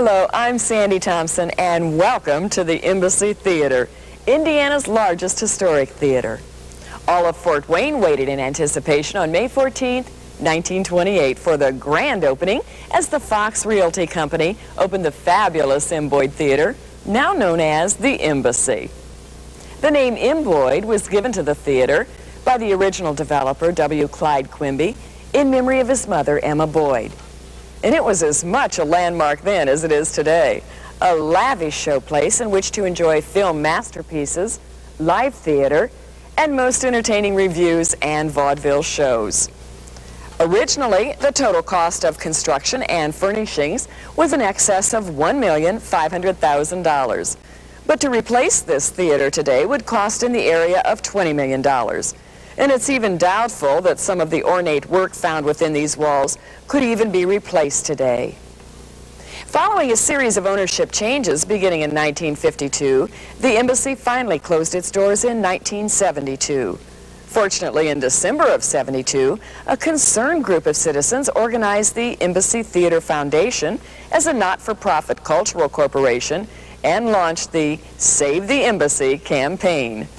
Hello, I'm Sandy Thompson, and welcome to the Embassy Theater, Indiana's largest historic theater. All of Fort Wayne waited in anticipation on May 14th, 1928 for the grand opening as the Fox Realty Company opened the fabulous Emboyd Theater, now known as the Embassy. The name Emboyd was given to the theater by the original developer, W. Clyde Quimby, in memory of his mother, Emma Boyd. And it was as much a landmark then as it is today, a lavish showplace in which to enjoy film masterpieces, live theater, and most entertaining revues and vaudeville shows. Originally, the total cost of construction and furnishings was in excess of $1,500,000. But to replace this theater today would cost in the area of $20 million. And it's even doubtful that some of the ornate work found within these walls could even be replaced today. Following a series of ownership changes beginning in 1952, the Embassy finally closed its doors in 1972. Fortunately, in December of '72, a concerned group of citizens organized the Embassy Theater Foundation as a not-for-profit cultural corporation and launched the Save the Embassy campaign.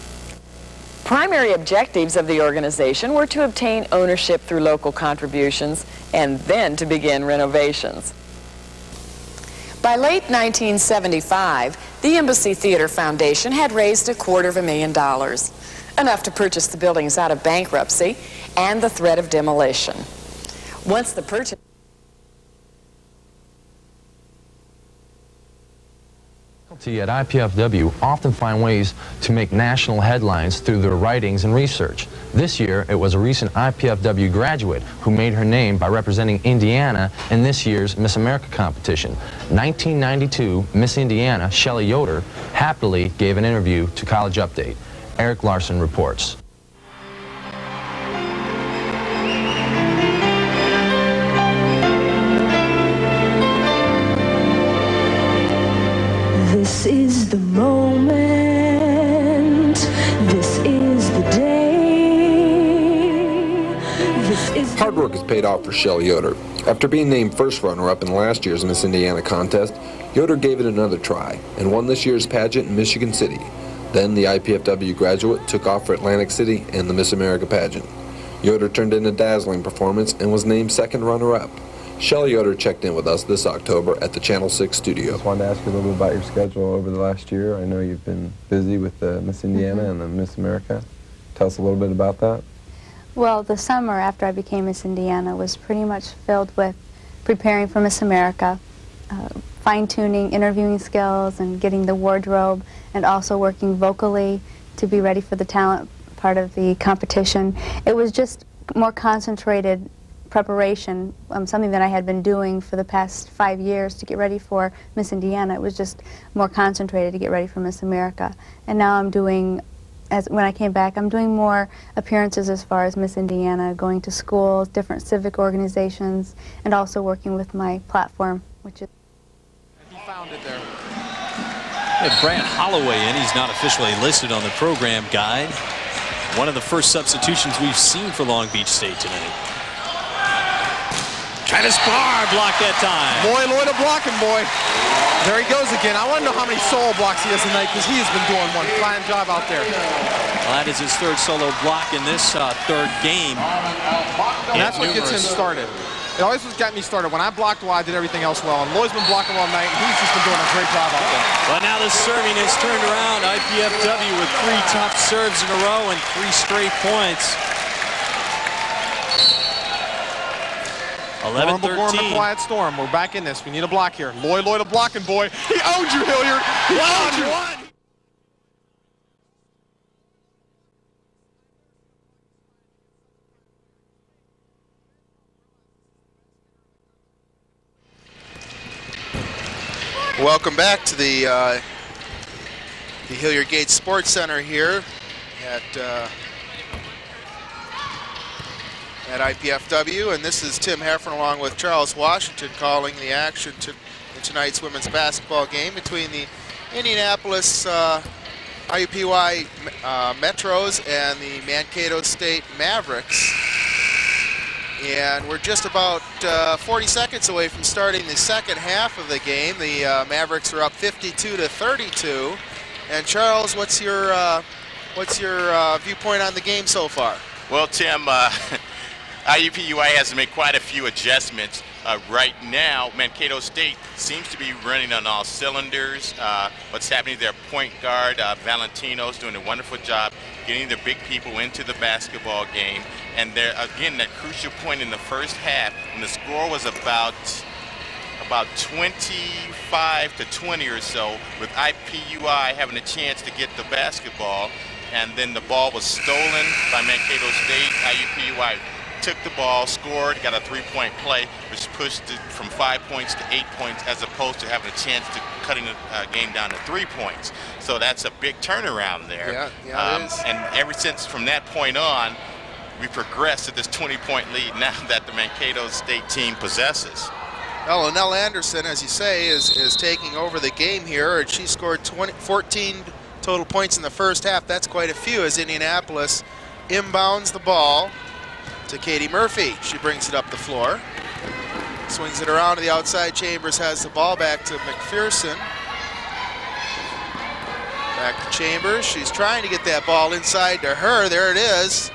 Primary objectives of the organization were to obtain ownership through local contributions and then to begin renovations. By late 1975, the Embassy Theater Foundation had raised $250,000, enough to purchase the buildings out of bankruptcy and the threat of demolition. Once the purchase at IPFW often find ways to make national headlines through their writings and research. This year, it was a recent IPFW graduate who made her name by representing Indiana in this year's Miss America competition. 1992 Miss Indiana, Shelley Yoder, happily gave an interview to College Update. Eric Larson reports. This is the moment, this is the day, this is... Hard work has paid off for Shelley Yoder. After being named first runner-up in last year's Miss Indiana contest, Yoder gave it another try and won this year's pageant in Michigan City. Then the IPFW graduate took off for Atlantic City and the Miss America pageant. Yoder turned in a dazzling performance and was named second runner-up. Shelley Yoder checked in with us this October at the Channel 6 studio. I just wanted to ask you a little bit about your schedule over the last year. I know you've been busy with the Miss Indiana and the Miss America. Tell us a little bit about that. Well, the summer after I became Miss Indiana was pretty much filled with preparing for Miss America, fine-tuning interviewing skills and getting the wardrobe, and also working vocally to be ready for the talent part of the competition. It was just more concentrated preparation, something that I had been doing for the past 5 years to get ready for Miss Indiana. It was just more concentrated to get ready for Miss America. And now I'm doing, when I came back, I'm doing more appearances as far as Miss Indiana, going to schools, different civic organizations, and also working with my platform, which is... He found it there. Brad Holloway in. He's not officially listed on the program guide. One of the first substitutions we've seen for Long Beach State tonight. Trying to spar, block that time. Lloyd a blocking boy. There he goes again. I want to know how many solo blocks he has tonight because he has been doing one fine job out there. Well, that is his third solo block in this third game. And that's what gets him started. It always got me started. When I blocked well, I did everything else well. And Lloyd's been blocking all night, and he's just been doing a great job out there. Well, now the serving has turned around. IPFW with 3 top serves in a row and 3 straight points. 11-13. We're in the quiet storm. We're back in this. We need a block here. Lloyd a blocking boy. He owns you, Hilliard. He owns you. Welcome back to the Hilliard Gates Sports Center here at IPFW, and this is Tim Heffern along with Charles Washington calling the action in tonight's women's basketball game between the Indianapolis IUPUI Metros and the Mankato State Mavericks. And we're just about 40 seconds away from starting the second half of the game. The Mavericks are up 52-32. And Charles, what's your viewpoint on the game so far? Well, Tim, IUPUI has to make quite a few adjustments. Right now, Mankato State seems to be running on all cylinders. What's happening to their point guard, Valentino's doing a wonderful job getting the big people into the basketball game. And there, again, that crucial point in the first half, when the score was about 25-20 or so, with IUPUI having a chance to get the basketball, and then the ball was stolen by Mankato State. IUPUI took the ball, scored, got a three-point play, which pushed it from 5 points to 8 points, as opposed to having a chance to cutting the game down to 3 points. So that's a big turnaround there. Yeah, it is. And ever since from that point on, we progressed to this 20-point lead now that the Mankato State team possesses. Well, Linnell Anderson, as you say, is taking over the game here. She scored 14 total points in the first half. That's quite a few as Indianapolis inbounds the ball to Katie Murphy. She brings it up the floor, swings it around to the outside. Chambers has the ball back to McPherson. Back to Chambers. She's trying to get that ball inside to her. There it is.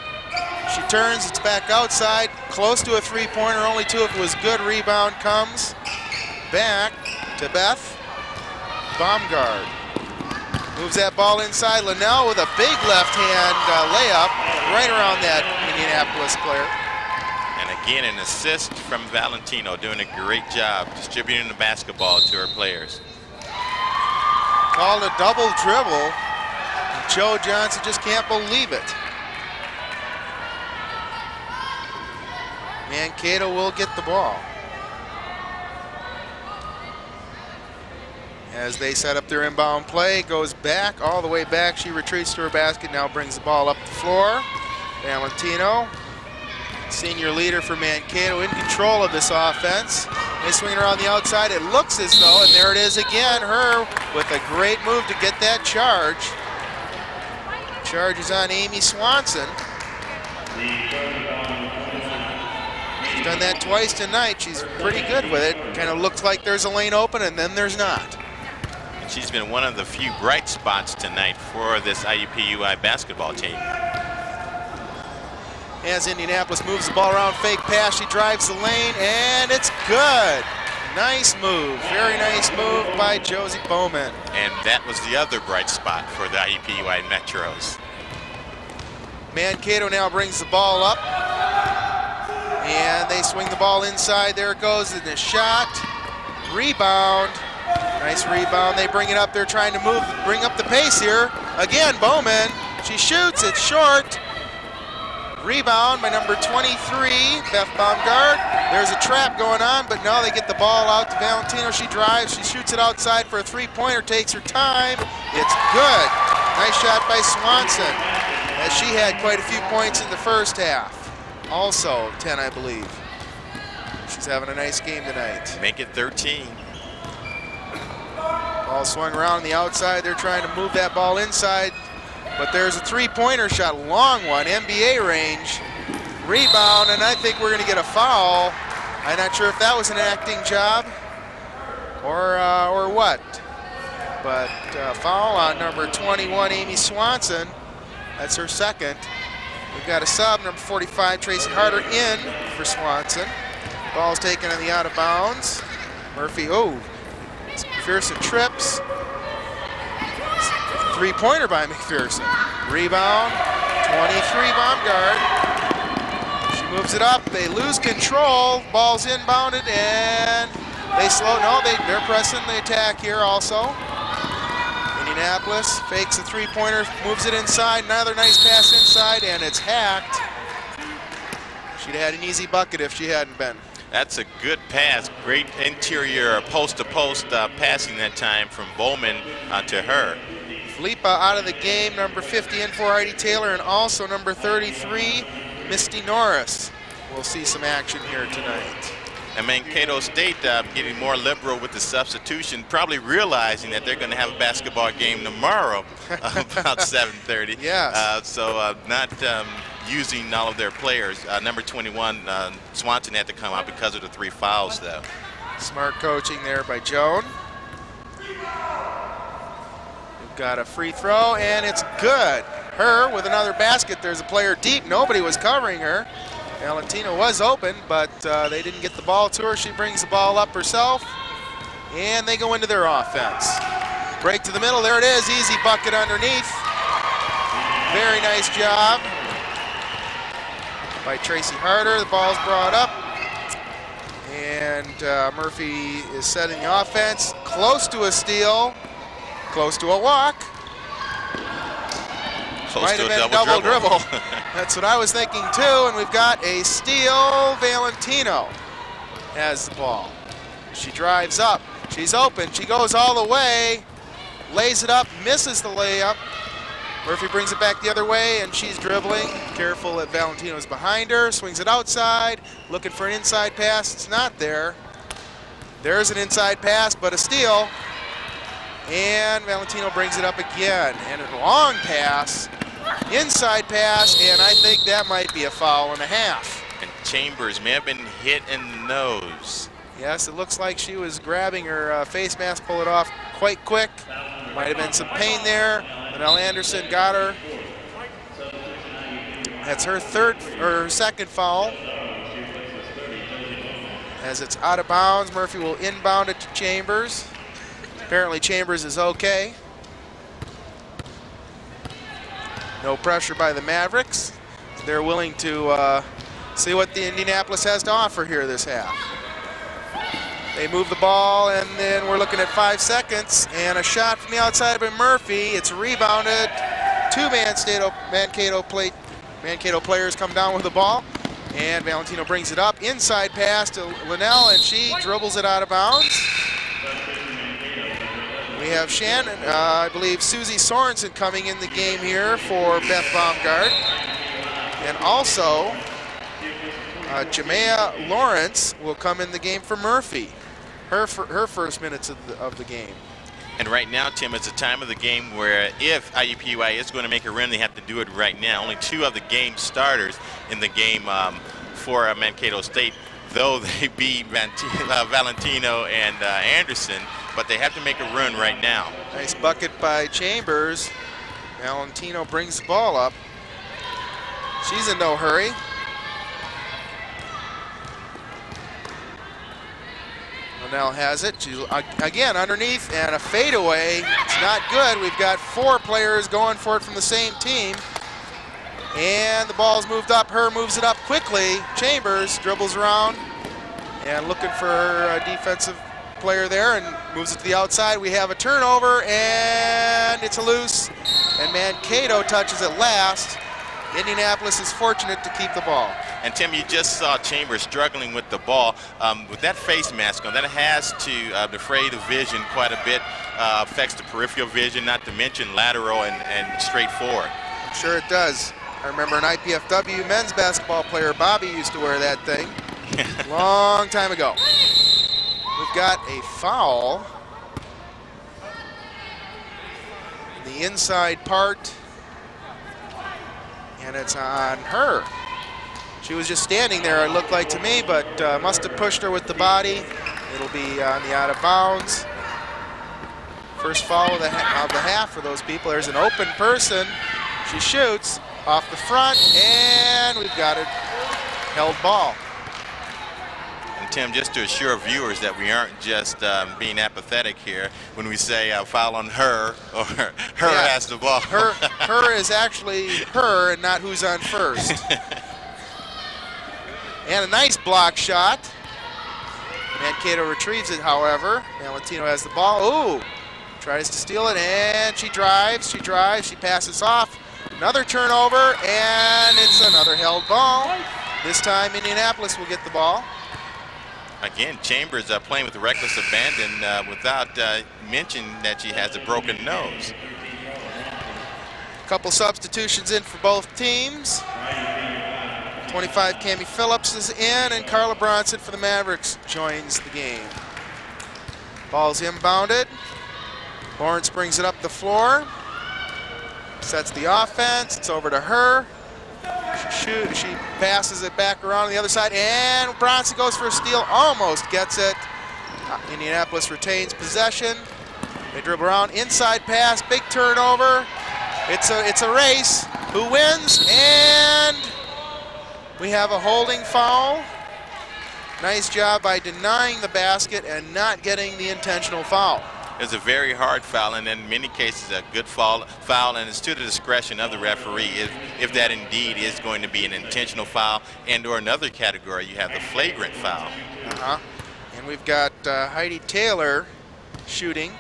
She turns, it's back outside, close to a three-pointer, only two if it was good. Rebound comes back to Beth Baumgard. Moves that ball inside. Linnell with a big left-hand layup right around that Indianapolis player. And again, an assist from Valentino, doing a great job distributing the basketball to her players. Called a double dribble. Joe Johnson just can't believe it. Mankato will get the ball. As they set up their inbound play, goes back, all the way back. She retreats to her basket, now brings the ball up the floor. Valentino, senior leader for Mankato, in control of this offense. They swing it around the outside. It looks as though, and there it is again, her with a great move to get that charge. Charge is on Amy Swanson. She's done that twice tonight. She's pretty good with it. Kind of looks like there's a lane open, and then there's not. She's been one of the few bright spots tonight for this IUPUI basketball team. As Indianapolis moves the ball around, fake pass, she drives the lane, and it's good. Nice move, very nice move by Josie Bowman. And that was the other bright spot for the IUPUI Metros. Mankato now brings the ball up, and they swing the ball inside. There it goes, and the shot, rebound. Nice rebound. They bring it up. They're trying to bring up the pace here. Again, Bowman. She shoots. It's short. Rebound by number 23, Beth Baumgard. There's a trap going on, but no, they get the ball out to Valentino. She drives. She shoots it outside for a three-pointer. Takes her time. It's good. Nice shot by Swanson, as she had quite a few points in the first half. Also 10, I believe. She's having a nice game tonight. Make it 13. Ball swung around on the outside. They're trying to move that ball inside, but there's a three-pointer shot, long one, NBA range. Rebound, and I think we're going to get a foul. I'm not sure if that was an acting job or what, but foul on number 21, Amy Swanson. That's her second. We've got a sub, number 45, Tracy Harder, in for Swanson. Ball's taken on the out of bounds. Murphy, McPherson trips. Three-pointer by McPherson. Rebound, 23, Baumgard. She moves it up. They lose control. Ball's inbounded, and they slow. No, they're pressing the attack here also. Indianapolis fakes a three-pointer, moves it inside. Another nice pass inside, and it's hacked. She'd had an easy bucket if she hadn't been. That's a good pass. Great interior post-to-post passing that time from Bowman to her. Felipa out of the game, number 50 in for Heidi Taylor, and also number 33, Misty Norris. We'll see some action here tonight. And Mankato State getting more liberal with the substitution, probably realizing that they're going to have a basketball game tomorrow about 7:30. Yes. So not using all of their players. Number 21, Swanson had to come out because of the 3 fouls, though. Smart coaching there by Joan. We've got a free throw, and it's good. Her with another basket. There's a player deep. Nobody was covering her. Valentina was open, but they didn't get the ball to her. She brings the ball up herself, and they go into their offense. Break to the middle. There it is. Easy bucket underneath. Very nice job by Tracy Harder. The ball's brought up, and Murphy is setting the offense. Close to a steal, close to a walk. Might have been double dribble. That's what I was thinking too, and we've got a steal. Valentino has the ball. She drives up. She's open. She goes all the way, lays it up, misses the layup. Murphy brings it back the other way, and she's dribbling. Careful that Valentino's behind her. Swings it outside, looking for an inside pass. It's not there. There's an inside pass, but a steal. And Valentino brings it up again. And a long pass, inside pass, and I think that might be a foul and a half. And Chambers may have been hit in the nose. Yes, it looks like she was grabbing her face mask, pull it off quite quick. Might have been some pain there. Linnell Anderson got her. That's her second foul. As it's out of bounds, Murphy will inbound it to Chambers. Apparently Chambers is okay. No pressure by the Mavericks. They're willing to see what the Indianapolis has to offer here this half. They move the ball, and then we're looking at 5 seconds, and a shot from the outside by Murphy. It's rebounded. 2 Mankato players come down with the ball, and Valentino brings it up. Inside pass to Linnell, and she dribbles it out of bounds. We have Shannon, I believe Susie Sorensen coming in the game here for Beth Baumgart. And also, Jamea Lawrence will come in the game for Murphy. Her first minutes of the game. And right now, Tim, it's a time of the game where if IUPUI is going to make a run, they have to do it right now. Only 2 of the game starters in the game for Mankato State, though they beat Valentino and Anderson, but they have to make a run right now. Nice bucket by Chambers. Valentino brings the ball up. She's in no hurry. Linnell has it. She's again underneath, and a fadeaway. It's not good. We've got 4 players going for it from the same team. And the ball's moved up. Her moves it up quickly. Chambers dribbles around and looking for her defensive player there and moves it to the outside. We have a turnover, and it's a loose. And Mankato touches it last. Indianapolis is fortunate to keep the ball. And Tim, you just saw Chambers struggling with the ball. With that face mask on, that has to defray the vision quite a bit, affects the peripheral vision, not to mention lateral and straight forward. I'm sure it does. I remember an IPFW men's basketball player, Bobby, used to wear that thing long time ago. We've got a foul in the inside part, and it's on her. She was just standing there, it looked like to me, but must have pushed her with the body. It'll be on the out of bounds. First foul of the half for those people. There's an open person. She shoots off the front, and we've got it. Held ball. And Tim, just to assure viewers that we aren't just being apathetic here when we say foul on her, or her has the ball. Her is actually her and not who's on first. And a nice block shot. Mankato retrieves it, however. Valentino has the ball. Ooh, tries to steal it, and she drives, she passes off. Another turnover, and it's another held ball. This time Indianapolis will get the ball. Again, Chambers playing with reckless abandon without mentioning that she has a broken nose. Couple substitutions in for both teams. 25, Cammie Phillips is in, and Carla Bronson for the Mavericks joins the game. Ball's inbounded. Lawrence brings it up the floor. Sets the offense. It's over to her. She She passes it back around on the other side, and Bronson goes for a steal, almost gets it. Indianapolis retains possession. They dribble around, inside pass, big turnover. It's a race. Who wins? And we have a holding foul. Nice job by denying the basket and not getting the intentional foul. It's a very hard foul, and in many cases a good foul, and it's to the discretion of the referee if that indeed is going to be an intentional foul, and or another category, you have the flagrant foul. And we've got Heidi Taylor shooting.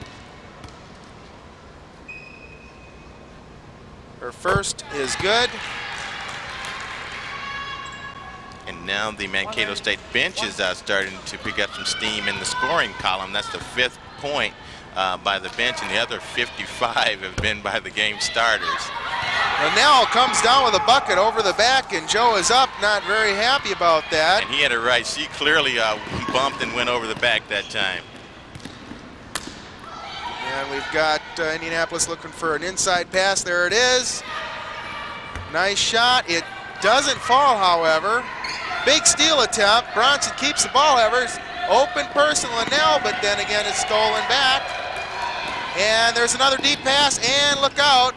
Her first is good. And now the Mankato State bench is starting to pick up some steam in the scoring column. That's the 5th point by the bench, and the other 55 have been by the game starters. Linnell comes down with a bucket over the back, and Joe is up, not very happy about that. And he had it right. She clearly bumped and went over the back that time. And we've got Indianapolis looking for an inside pass. There it is. Nice shot. It doesn't fall, however. Big steal attempt. Bronson keeps the ball, however. Open person, Linnell, but then again it's stolen back. And there's another deep pass, and look out.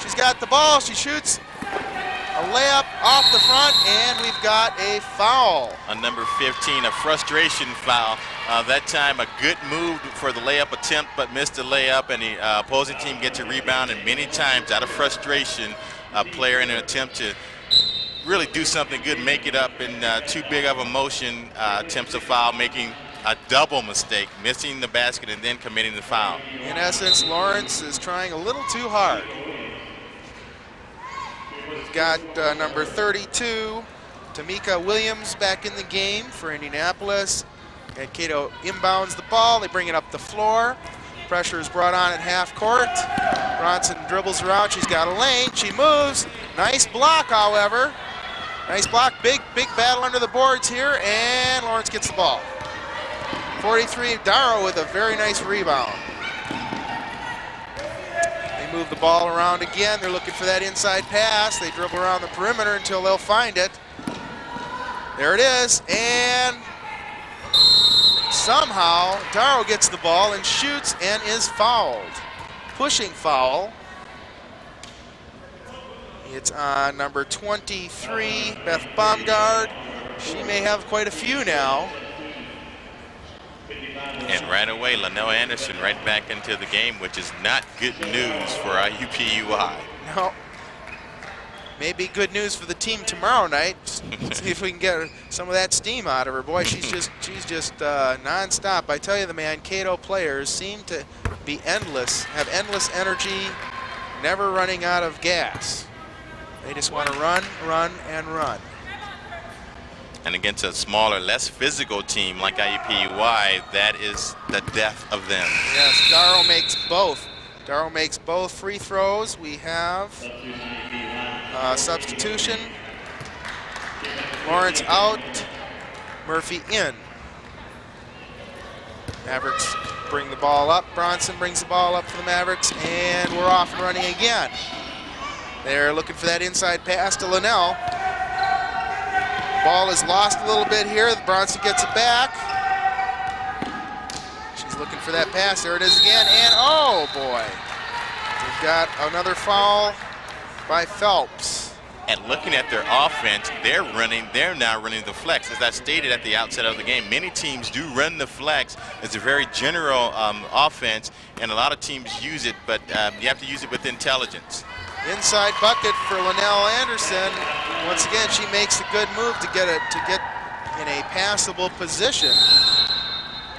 She's got the ball. She shoots a layup off the front, and we've got a foul. On number 15, a frustration foul. That time a good move for the layup attempt, but missed the layup, and the opposing team gets a rebound, and many times out of frustration, a player in an attempt to really do something good, make it up in too big of a motion, attempts a foul, making a double mistake, missing the basket and then committing the foul. In essence, Lawrence is trying a little too hard. We've got number 32, Tamika Williams, back in the game for Indianapolis. Mankato inbounds the ball. They bring it up the floor. Pressure is brought on at half court. Bronson dribbles around. She's got a lane. She moves. Nice block, however. Nice block. Big battle under the boards here, and Lawrence gets the ball. 43, Darrow with a very nice rebound. They move the ball around again. They're looking for that inside pass. They dribble around the perimeter until they'll find it. There it is, and somehow Darrow gets the ball and shoots and is fouled. Pushing foul. It's on number 23, Beth Baumgard. She may have quite a few now. And right away, Linnell Anderson right back into the game, which is not good news for IUPUI. No. Maybe good news for the team tomorrow night. See if we can get some of that steam out of her. Boy, she's just nonstop. I tell you, the Mankato players seem to be endless, have endless energy, never running out of gas. They just want to run, run, and run. And against a smaller, less physical team like IUPUI, that is the death of them. Yes, Darrow makes both. Darrow makes both free throws. We have substitution. Lawrence out, Murphy in. Mavericks bring the ball up. Bronson brings the ball up for the Mavericks, and we're off and running again. They're looking for that inside pass to Linnell. Ball is lost a little bit here. Bronson gets it back. She's looking for that pass. There it is again, and oh boy. We've got another foul by Phelps. And looking at their offense, they're now running the flex. As I stated at the outset of the game, many teams do run the flex. It's a very general offense, and a lot of teams use it, but you have to use it with intelligence. Inside bucket for Linnell Anderson. Once again, she makes a good move to get in a passable position.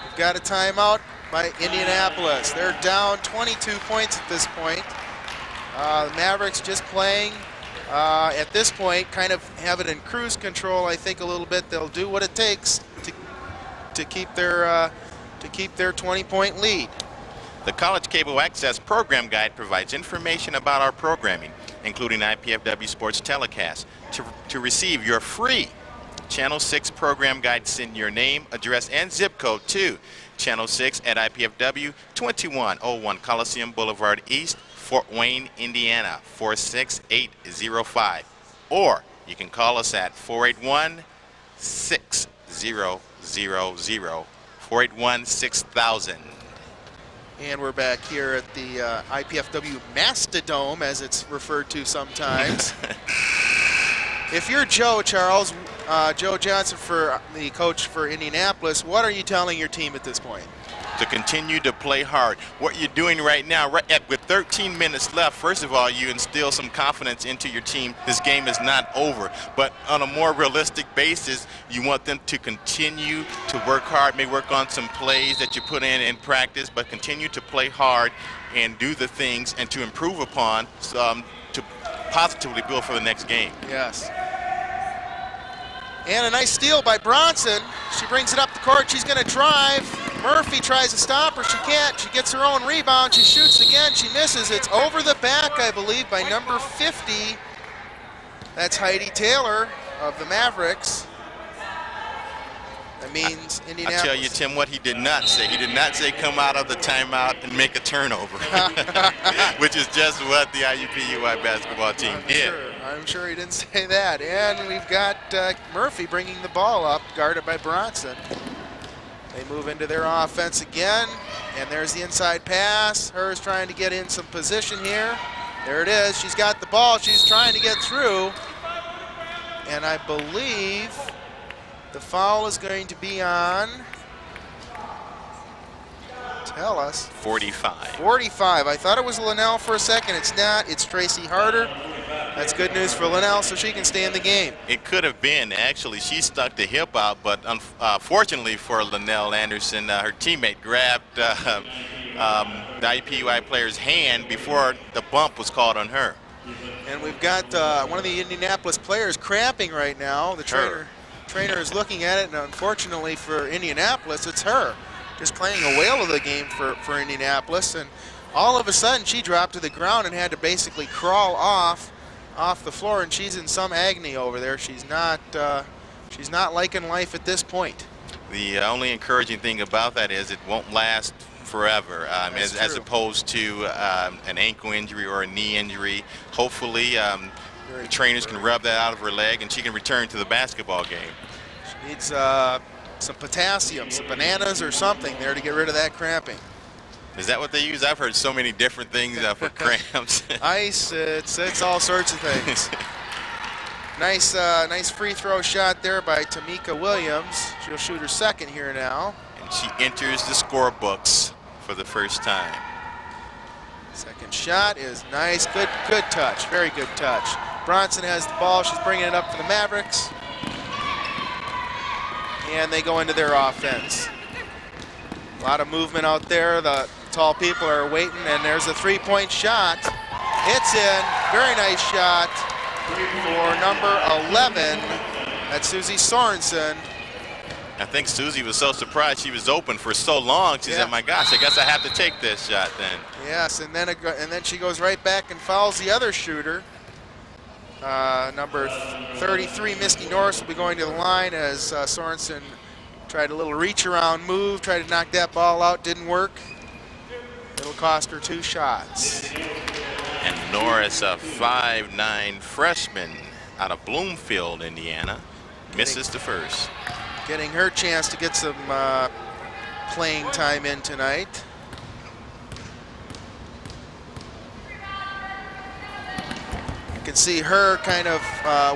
We've got a timeout by Indianapolis. They're down 22 points at this point. The Mavericks just playing at this point, kind of have it in cruise control. I think a little bit. They'll do what it takes to keep their 20-point lead. The College Cable Access Program Guide provides information about our programming, including IPFW sports telecasts. To receive your free Channel 6 program guide, send your name, address, and zip code to Channel 6 at IPFW 2101 Coliseum Boulevard East, Fort Wayne, Indiana 46805. Or You can call us at 481-6000, 481-6000. And we're back here at the IPFW Mastodons, as it's referred to sometimes. If you're Joe Charles, Joe Johnson, for the coach for Indianapolis, what are you telling your team at this point? To continue to play hard. What you're doing right now, with 13 minutes left, first of all, you instill some confidence into your team. This game is not over. But on a more realistic basis, you want them to continue to work hard, maybe work on some plays that you put in practice, but continue to play hard and do the things and to improve upon to positively build for the next game. Yes. And a nice steal by Bronson. She brings it up the court. She's going to drive. Murphy tries to stop her. She can't. She gets her own rebound. She shoots again. She misses. It's over the back, I believe, by number 50. That's Heidi Taylor of the Mavericks. That means Indianapolis. I tell you, Tim, what he did not say. He did not say come out of the timeout and make a turnover, which is just what the IUPUI basketball team did. I'm sure he didn't say that. And we've got Murphy bringing the ball up, guarded by Bronson. They move into their offense again, and there's the inside pass. Hers trying to get in some position here. There it is. She's got the ball. She's trying to get through. And I believe the foul is going to be on, tell us. 45. 45. I thought it was Linnell for a second. It's not. It's Tracy Harder. That's good news for Linnell, so she can stay in the game. It could have been. Actually, she stuck the hip out, but fortunately for Linnell Anderson, her teammate grabbed the IUPUI player's hand before the bump was called on her. And we've got one of the Indianapolis players cramping right now. The trainer is looking at it, and unfortunately for Indianapolis, it's her. Just playing a whale of the game for Indianapolis. And all of a sudden, she dropped to the ground and had to basically crawl off the floor, and she's in some agony over there. She's not liking life at this point. The only encouraging thing about that is it won't last forever, as opposed to an ankle injury or a knee injury. Hopefully, the trainers can rub that out of her leg and she can return to the basketball game. She needs some potassium, some bananas or something there to get rid of that cramping. Is that what they use? I've heard so many different things for cramps. Ice, it's all sorts of things. Nice free throw shot there by Tamika Williams. She'll shoot her second here now. And she enters the scorebooks for the first time. Second shot is nice, good touch, very good touch. Bronson has the ball, she's bringing it up for the Mavericks. And they go into their offense. A lot of movement out there. The tall people are waiting, and there's a three-point shot. It's in. Very nice shot for number 11. That's Susie Sorensen. I think Susie was so surprised she was open for so long. She said, "My gosh, I guess I have to take this shot then." Yes, and then she goes right back and fouls the other shooter. Number 33, Misty Norris, will be going to the line as Sorensen tried a little reach around move, tried to knock that ball out, didn't work. It'll cost her 2 shots. And Norris, a 5'9" freshman out of Bloomfield, Indiana, misses the first. Getting her chance to get some playing time in tonight. You can see her kind of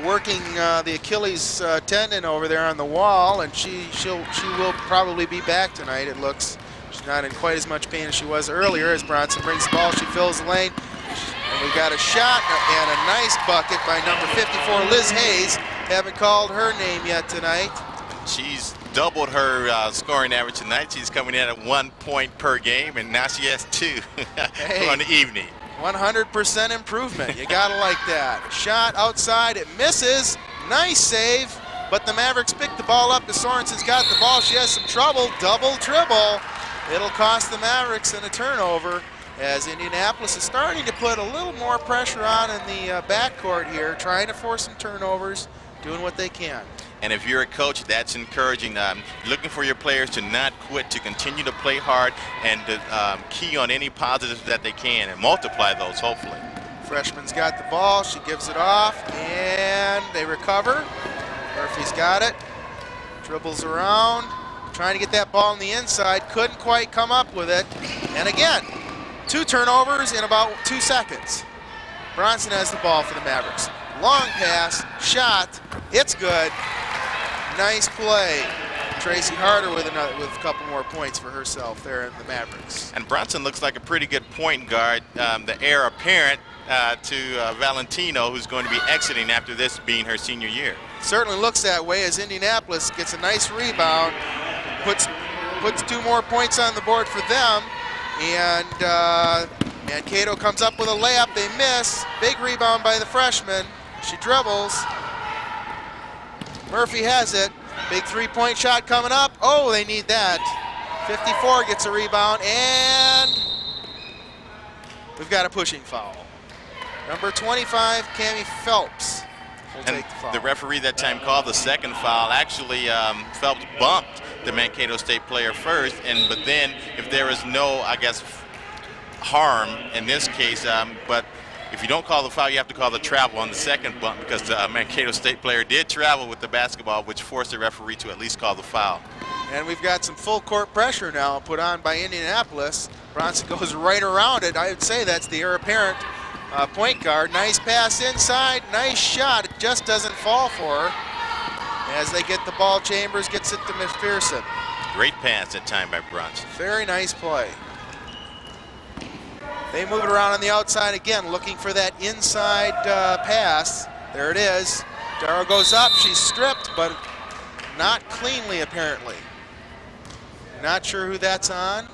working the Achilles tendon over there on the wall, and she will probably be back tonight. It looks she's not in quite as much pain as she was earlier. As Bronson brings the ball, she fills the lane, and we got a shot and a nice bucket by number 54, Liz Hayes. Haven't called her name yet tonight. She's doubled her scoring average tonight. She's coming in at 1 point per game, and now she has 2 on the evening. 100% improvement. You gotta like that. Shot outside, it misses. Nice save, but the Mavericks pick the ball up. Sorensen's got the ball. She has some trouble. Double dribble. It'll cost the Mavericks in a turnover, as Indianapolis is starting to put a little more pressure on in the backcourt here, trying to force some turnovers, doing what they can. And if you're a coach, that's encouraging. Looking for your players to not quit, to continue to play hard, and to key on any positives that they can and multiply those, hopefully. Freshman's got the ball. She gives it off, and they recover. Murphy's got it. Dribbles around, trying to get that ball on the inside. Couldn't quite come up with it. And again, 2 turnovers in about 2 seconds. Bronson has the ball for the Mavericks. Long pass, shot, it's good. Nice play. Tracy Harder with a couple more points for herself there in the Mavericks. And Bronson looks like a pretty good point guard, the heir apparent to Valentino, who's going to be exiting after this being her senior year. Certainly looks that way as Indianapolis gets a nice rebound, puts 2 more points on the board for them, and Mankato comes up with a layup. They miss. Big rebound by the freshman. She dribbles. Murphy has it. Big 3-point shot coming up. Oh, they need that. 54 gets a rebound, and we've got a pushing foul. Number 25, Cammie Phelps will take the foul. The referee that time called the second foul. Actually, Phelps bumped the Mankato State player first, but then if there is no, I guess, harm in this case, but if you don't call the foul, you have to call the travel on the second bump, because the Mankato State player did travel with the basketball, which forced the referee to at least call the foul. And we've got some full court pressure now put on by Indianapolis. Bronson goes right around it. I would say that's the heir apparent point guard. Nice pass inside, nice shot. It just doesn't fall for her. As they get the ball, Chambers gets it to McPherson. Great pass that time by Bronson. Very nice play. They move it around on the outside again, looking for that inside pass. There it is. Darrow goes up, she's stripped, but not cleanly apparently. Not sure who that's on.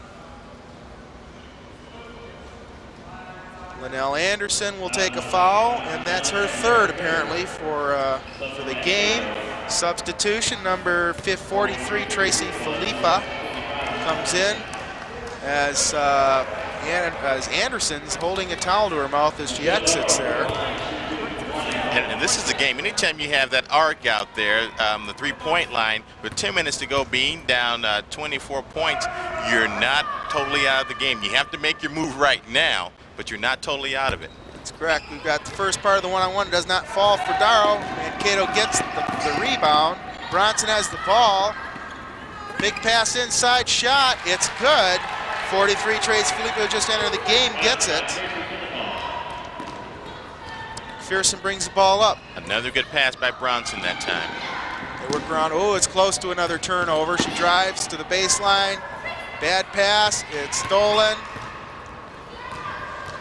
Linnell Anderson will take a foul, and that's her third apparently for the game. Substitution, number 43, Tracy Philippa, comes in as Anderson's holding a towel to her mouth as she exits there. And this is the game. Anytime you have that arc out there, the 3-point line, with 10 minutes to go, being down 24 points, you're not totally out of the game. You have to make your move right now, but you're not totally out of it. That's correct. We've got the first part of the one-on-one. Does not fall for Darrow, and Cato gets the rebound. Bronson has the ball. Big pass inside, shot. It's good. 43, Trace Filippo, just entered the game, gets it. McPherson brings the ball up. Another good pass by Bronson that time. They work around. Oh, it's close to another turnover. She drives to the baseline. Bad pass. It's stolen.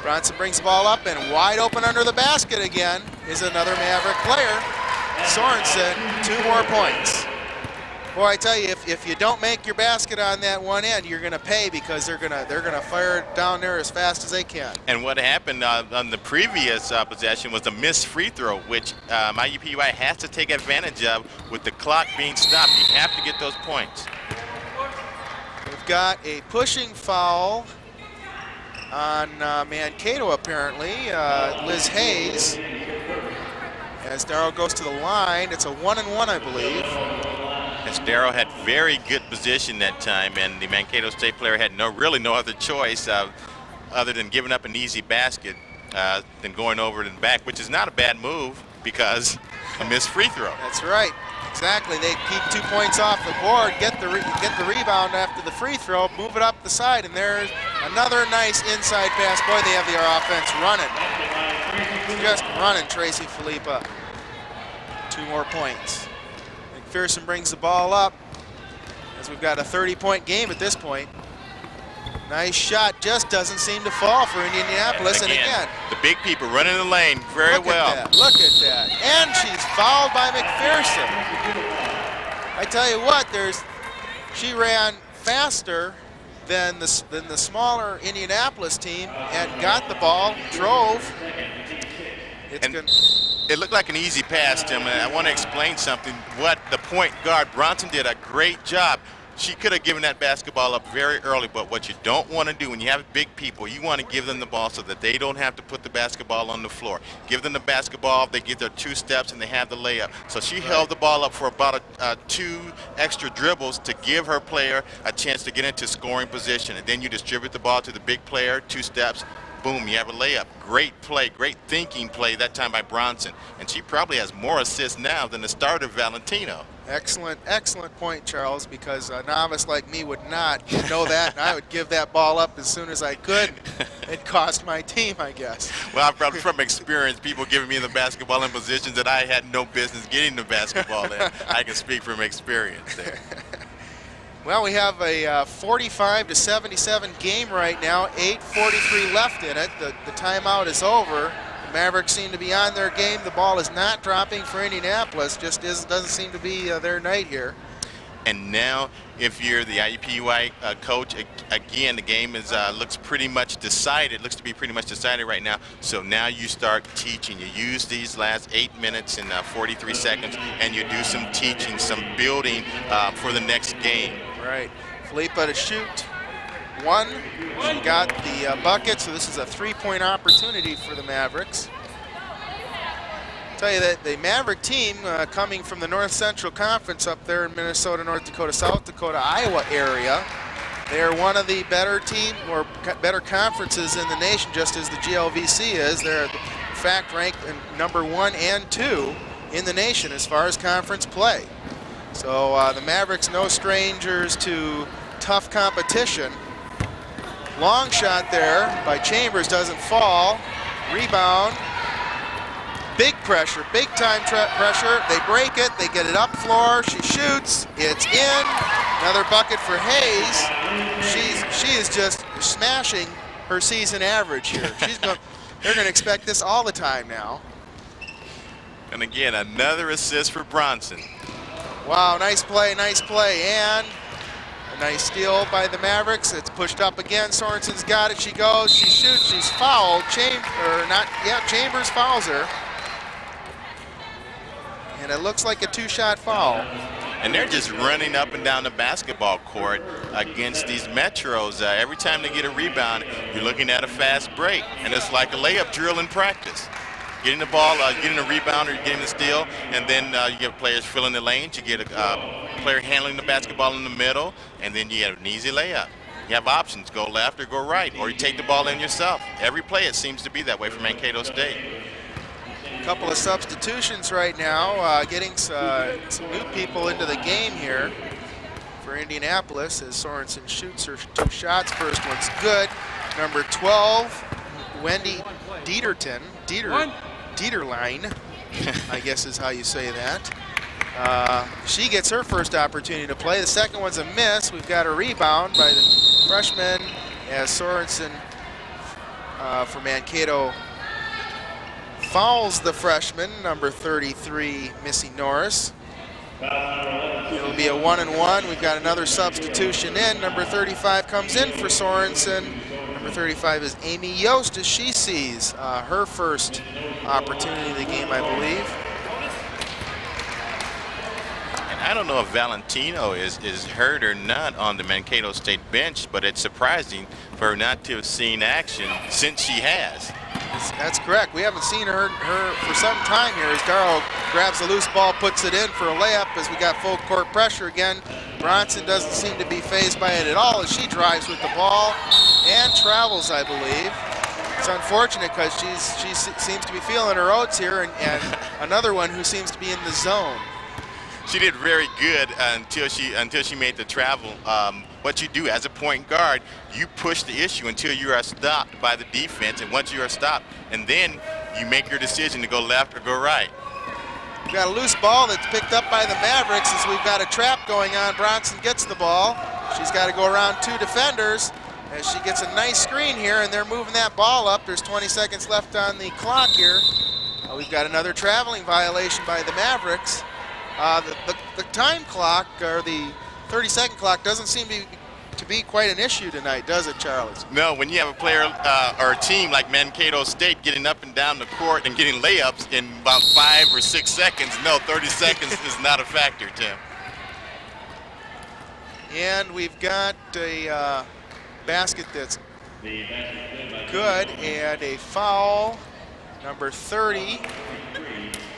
Bronson brings the ball up, and wide open under the basket again is another Maverick player. Sorensen, 2 more points. Boy, I tell you, if you don't make your basket on that one end, you're going to pay, because they're gonna fire it down there as fast as they can. And what happened on the previous possession was a missed free throw, which IUPUI has to take advantage of with the clock being stopped. You have to get those points. We've got a pushing foul on Mankato apparently, Liz Hayes. As Darrow goes to the line, it's a 1-and-1, I believe. As Darrow had very good position that time, and the Mankato State player had really no other choice other than giving up an easy basket than going over it and back, which is not a bad move, because a missed free throw. That's right. Exactly. They keep 2 points off the board, get the rebound after the free throw, move it up the side, and there's another nice inside pass. Boy, they have their offense running. Just running, Tracy Philippa. 2 more points. McPherson brings the ball up as we've got a 30-point game at this point. Nice shot, just doesn't seem to fall for Indianapolis. And again, the big people running the lane very well. Look at that. And she's fouled by McPherson. I tell you what, she ran faster than the smaller Indianapolis team and got the ball, drove. It looked like an easy pass, Tim, and I want to explain something. What the point guard, Bronson, did a great job. She could have given that basketball up very early, but what you don't want to do when you have big people, you want to give them the ball so that they don't have to put the basketball on the floor. Give them the basketball, they get their 2 steps, and they have the layup. So she held the ball up for about 2 extra dribbles to give her player a chance to get into scoring position. And then you distribute the ball to the big player, 2 steps, boom, you have a layup. Great play, great thinking play that time by Bronson. And she probably has more assists now than the starter Valentino. Excellent, excellent point, Charles, because a novice like me would not know that, and I would give that ball up as soon as I could. It cost my team, I guess. Well, I'm probably from experience, people giving me the basketball in positions that I had no business getting the basketball in. I can speak from experience there. Well, we have a 45-77 game right now, 8:43 left in it. The timeout is over. The Mavericks seem to be on their game. The ball is not dropping for Indianapolis. Just doesn't seem to be their night here. And now, if you're the IUPUI coach, again, the game is looks pretty much decided. Looks to be pretty much decided right now. So now you start teaching. You use these last 8 minutes and 43 seconds, and you do some teaching, some building for the next game. Right. Felipa to shoot. One. She got the bucket, so this is a three-point opportunity for the Mavericks. Tell you that the Maverick team coming from the North Central Conference up there in Minnesota, North Dakota, South Dakota, Iowa area. They are one of the better team or better conferences in the nation, just as the GLVC is. They're in fact ranked number 1 and 2 in the nation as far as conference play. So the Mavericks no strangers to tough competition. Long shot there by Chambers, doesn't fall. Rebound. Big pressure, big time pressure. They break it, they get it up floor. She shoots, it's in. Another bucket for Hayes. She is just smashing her season average here. They're going to expect this all the time now. And again, another assist for Bronson. Wow, nice play, and a nice steal by the Mavericks. It's pushed up again. Sorensen's got it. She goes. She shoots. She's fouled. Chambers fouls her. And it looks like a two-shot foul. And they're just running up and down the basketball court against these Metros. Every time they get a rebound, you're looking at a fast break. And it's like a layup drill in practice. Getting the ball, getting a rebound or getting the steal, and then you get players filling the lanes. You get a player handling the basketball in the middle, and then you have an easy layup. You have options, go left or go right, or you take the ball in yourself. Every play it seems to be that way for Mankato State. A couple of substitutions right now, getting some new people into the game here for Indianapolis as Sorensen shoots her 2 shots. First one's good. Number 12, Wendy Dieterlein, I guess is how you say that. She gets her first opportunity to play. The second one's a miss. We've got a rebound by the freshman as Sorensen for Mankato fouls the freshman, number 33, Missy Norris. It'll be a 1-and-1. We've got another substitution in. Number 35 comes in for Sorensen. Number 35 is Amy Yost as she sees her first opportunity of the game, I believe. And I don't know if Valentino is hurt or not on the Mankato State bench, but it's surprising for her not to have seen action since she has. That's correct. We haven't seen her for some time here as Darrow grabs the loose ball, puts it in for a layup as we got full court pressure again. Bronson doesn't seem to be fazed by it at all as she drives with the ball and travels, I believe. It's unfortunate because she seems to be feeling her oats here, and another one who seems to be in the zone. She did very good until she made the travel. What you do as a point guard, you push the issue until you are stopped by the defense, and once you are stopped, and then you make your decision to go left or go right. We've got a loose ball that's picked up by the Mavericks as we've got a trap going on. Bronson gets the ball. She's got to go around 2 defenders as she gets a nice screen here, and they're moving that ball up. There's 20 seconds left on the clock here. We've got another traveling violation by the Mavericks. The time clock, or the 30-second clock, doesn't seem to be quite an issue tonight, does it, Charles? No, when you have a player or a team like Mankato State getting up and down the court and getting layups in about 5 or 6 seconds, no, 30 seconds is not a factor, Tim. And we've got a basket that's good and a foul. Number 30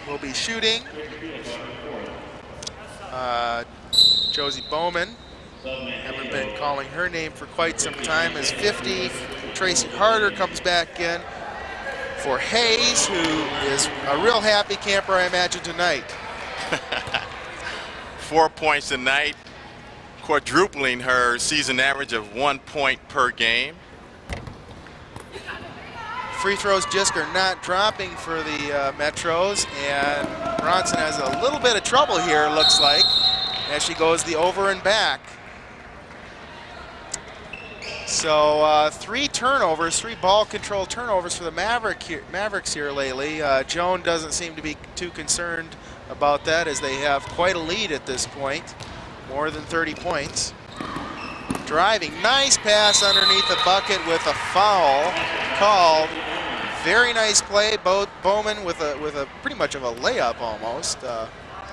will be shooting. Josie Bowman Haven't been calling her name for quite some time. As 50, Tracy Harder comes back in for Hayes, who is a real happy camper, I imagine, tonight. 4 points tonight, quadrupling her season average of 1 point per game. Free throws just are not dropping for the Metros, and Bronson has a little bit of trouble here, looks like, as she goes the over and back. So 3 turnovers, 3 ball control turnovers for the Mavericks here lately. Joan doesn't seem to be too concerned about that, as they have quite a lead at this point, more than 30 points. Driving, nice pass underneath the bucket with a foul called. Very nice play, Bowman with a pretty much of a layup almost.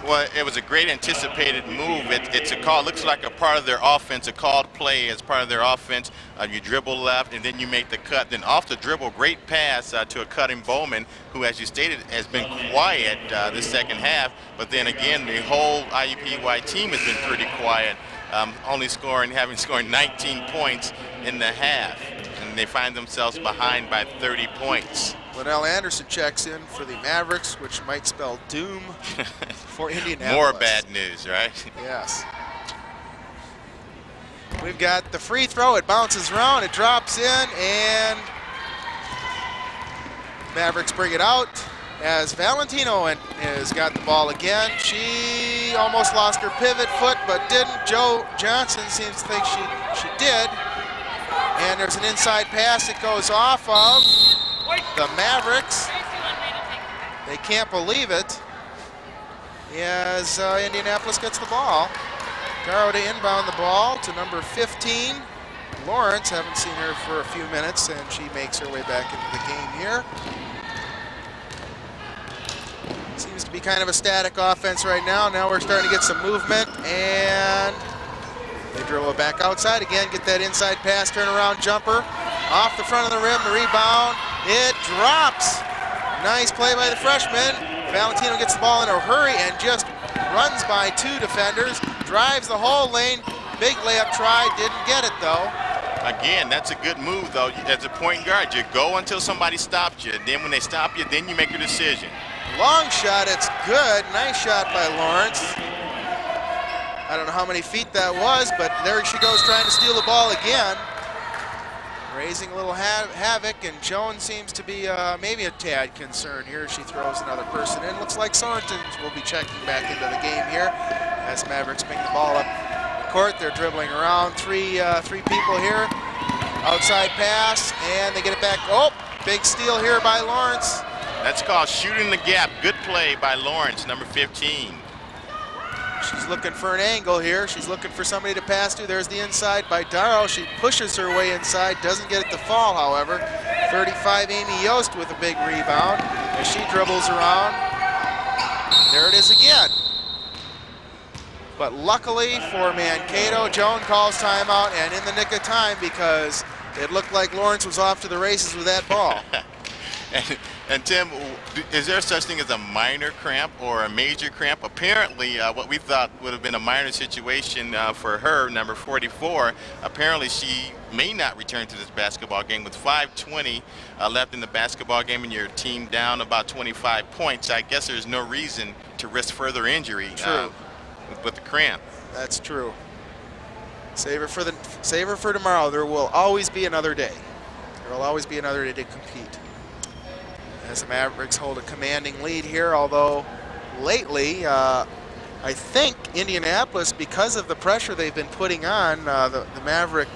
Well, it was a great anticipated move. It's a call, looks like a part of their offense, a called play as part of their offense. You dribble left and then you make the cut. Then off the dribble, great pass to a cutting Bowman, who, as you stated, has been quiet this second half. But then again, the whole IUPUI team has been pretty quiet, having scored 19 points in the half. And they find themselves behind by 30 points. Linnell Anderson checks in for the Mavericks, which might spell doom for Indianapolis. More bad news, right? Yes. We've got the free throw. It bounces around, it drops in, and Mavericks bring it out as Valentino has got the ball again. She almost lost her pivot foot, but didn't. Joe Johnson seems to think she did. And there's an inside pass that goes off of the Mavericks. They can't believe it as Indianapolis gets the ball. Darrow to inbound the ball to number 15, Lawrence. Haven't seen her for a few minutes, and she makes her way back into the game here. Seems to be kind of a static offense right now. Now we're starting to get some movement, and they dribble it back outside again, get that inside pass, turnaround jumper, off the front of the rim, the rebound, it drops. Nice play by the freshman. Valentino gets the ball in a hurry and just runs by 2 defenders, drives the whole lane, big layup try, didn't get it though. Again, that's a good move though. As a point guard, you go until somebody stops you, and then when they stop you, then you make your decision. Long shot, it's good, nice shot by Lawrence. I don't know how many feet that was, but there she goes trying to steal the ball again. Raising a little havoc, and Jones seems to be maybe a tad concerned here. She throws another person in. Looks like Sorensen will be checking back into the game here as Mavericks bring the ball up the court. They're dribbling around. Three people here. Outside pass, and they get it back. Oh, big steal here by Lawrence. That's called shooting the gap. Good play by Lawrence, number 15. She's looking for an angle here. She's looking for somebody to pass to. There's the inside by Darrow. She pushes her way inside, doesn't get it to fall, however. 35, Amy Yost with a big rebound as she dribbles around. There it is again. But luckily for Mankato, Joan calls timeout, and in the nick of time, because it looked like Lawrence was off to the races with that ball. And Tim, is there such thing as a minor cramp or a major cramp? Apparently, what we thought would have been a minor situation for her, number 44, apparently she may not return to this basketball game with 5:20 left in the basketball game and your team down about 25 points. I guess there's no reason to risk further injury with the cramp. That's true. Save her for tomorrow. There will always be another day. There will always be another day to compete. As the Mavericks hold a commanding lead here, although lately, I think Indianapolis, because of the pressure they've been putting on, the Maverick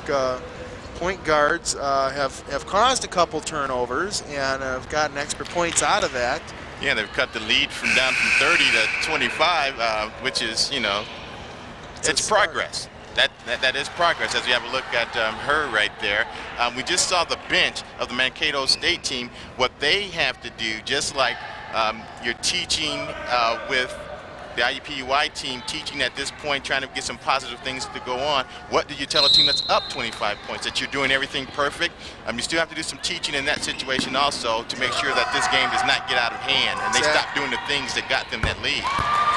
point guards have caused a couple turnovers and have gotten extra points out of that. Yeah, they've cut the lead down from 30 to 25, which is, you know, it's progress. That is progress as we have a look at her right there. We just saw the bench of the Mankato State team, what they have to do, just like you're teaching with the IUPUI team, teaching at this point, trying to get some positive things to go on. What do you tell a team that's up 25 points? That you're doing everything perfect? You still have to do some teaching in that situation also to make sure that this game does not get out of hand and they stop doing the things that got them that lead.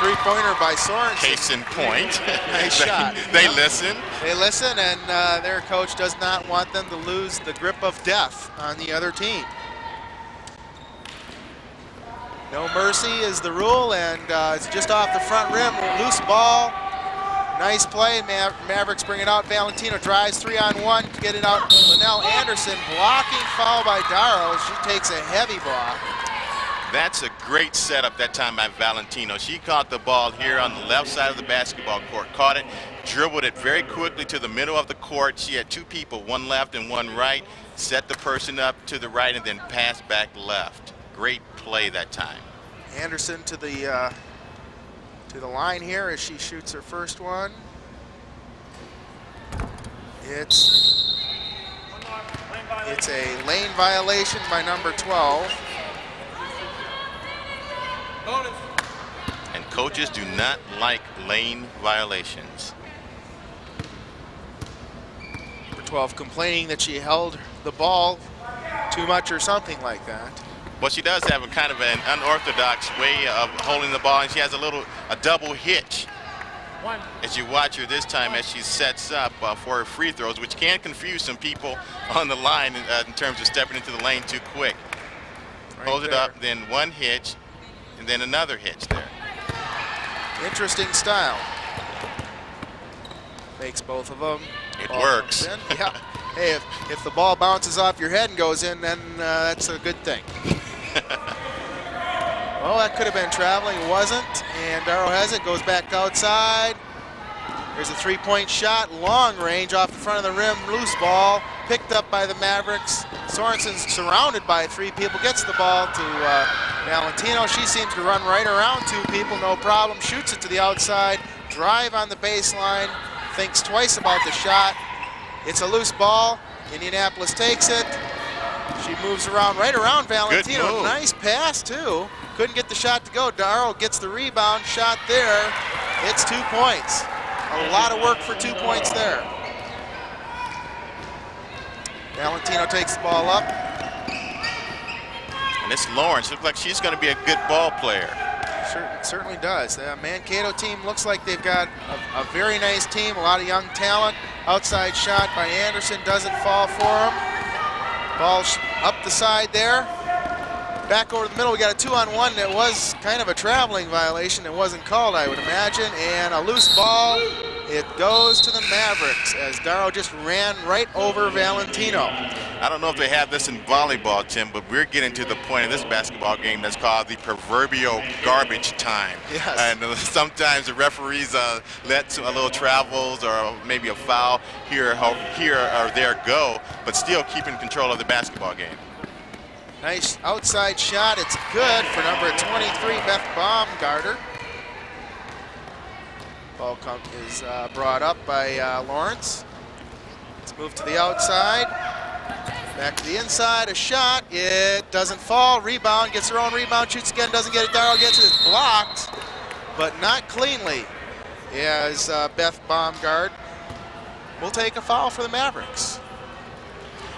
three-pointer by Sorensen. Case in point. Nice shot. They listen. They listen, and their coach does not want them to lose the grip of death on the other team. No mercy is the rule, and it's just off the front rim. Loose ball. Nice play. Mavericks bring it out. Valentino drives 3-on-1 to get it out. Linnell Anderson blocking foul by Darrow. She takes a heavy block. That's a great setup that time by Valentino. She caught the ball here on the left side of the basketball court, caught it, dribbled it very quickly to the middle of the court. She had two people, one left and one right, set the person up to the right and then pass back left. Great play that time. Anderson to the line here as she shoots her first one. It's a lane violation by number 12. And coaches do not like lane violations. Number 12 complaining that she held the ball too much or something like that. Well, she does have a kind of an unorthodox way of holding the ball, and she has a double hitch. As you watch her this time as she sets up for her free throws, which can confuse some people on the line in terms of stepping into the lane too quick. Hold it up, then one hitch, and then another hitch there. Interesting style. Makes both of them. It works. Yeah. Hey, if the ball bounces off your head and goes in, then that's a good thing. Well, that could have been traveling. It wasn't. And Darrow has it. Goes back outside. There's a three-point shot. Long range off the front of the rim. Loose ball. Picked up by the Mavericks. Sorensen's surrounded by three people. Gets the ball to Valentino. She seems to run right around two people. No problem. Shoots it to the outside. Drive on the baseline. Thinks twice about the shot. It's a loose ball. Indianapolis takes it. She moves around right around Valentino. Nice pass, too. Couldn't get the shot to go. Darrow gets the rebound. Shot there. It's 2 points. A lot of work for 2 points there. Valentino takes the ball up. And it's Lawrence. Looks like she's going to be a good ball player. Certainly does. The Mankato team looks like they've got a very nice team, a lot of young talent. Outside shot by Anderson doesn't fall for him. Ball up the side there. Back over the middle, we got a 2-on-1 that was kind of a traveling violation. It wasn't called, I would imagine. And a loose ball. It goes to the Mavericks as Darrow just ran right over Valentino. I don't know if they have this in volleyball, Tim, but we're getting to the point in this basketball game that's called the proverbial garbage time. Yes. And sometimes the referees let a little travels or maybe a foul here or there go, but still keeping control of the basketball game. Nice outside shot. It's good for number 23, Beth Baumgarter. Ball is brought up by Lawrence. Let's move to the outside. Back to the inside, a shot. It doesn't fall. Rebound, gets her own rebound, shoots again, doesn't get it. Darrow gets it. It's blocked, but not cleanly. As Beth Baumgart will take a foul for the Mavericks.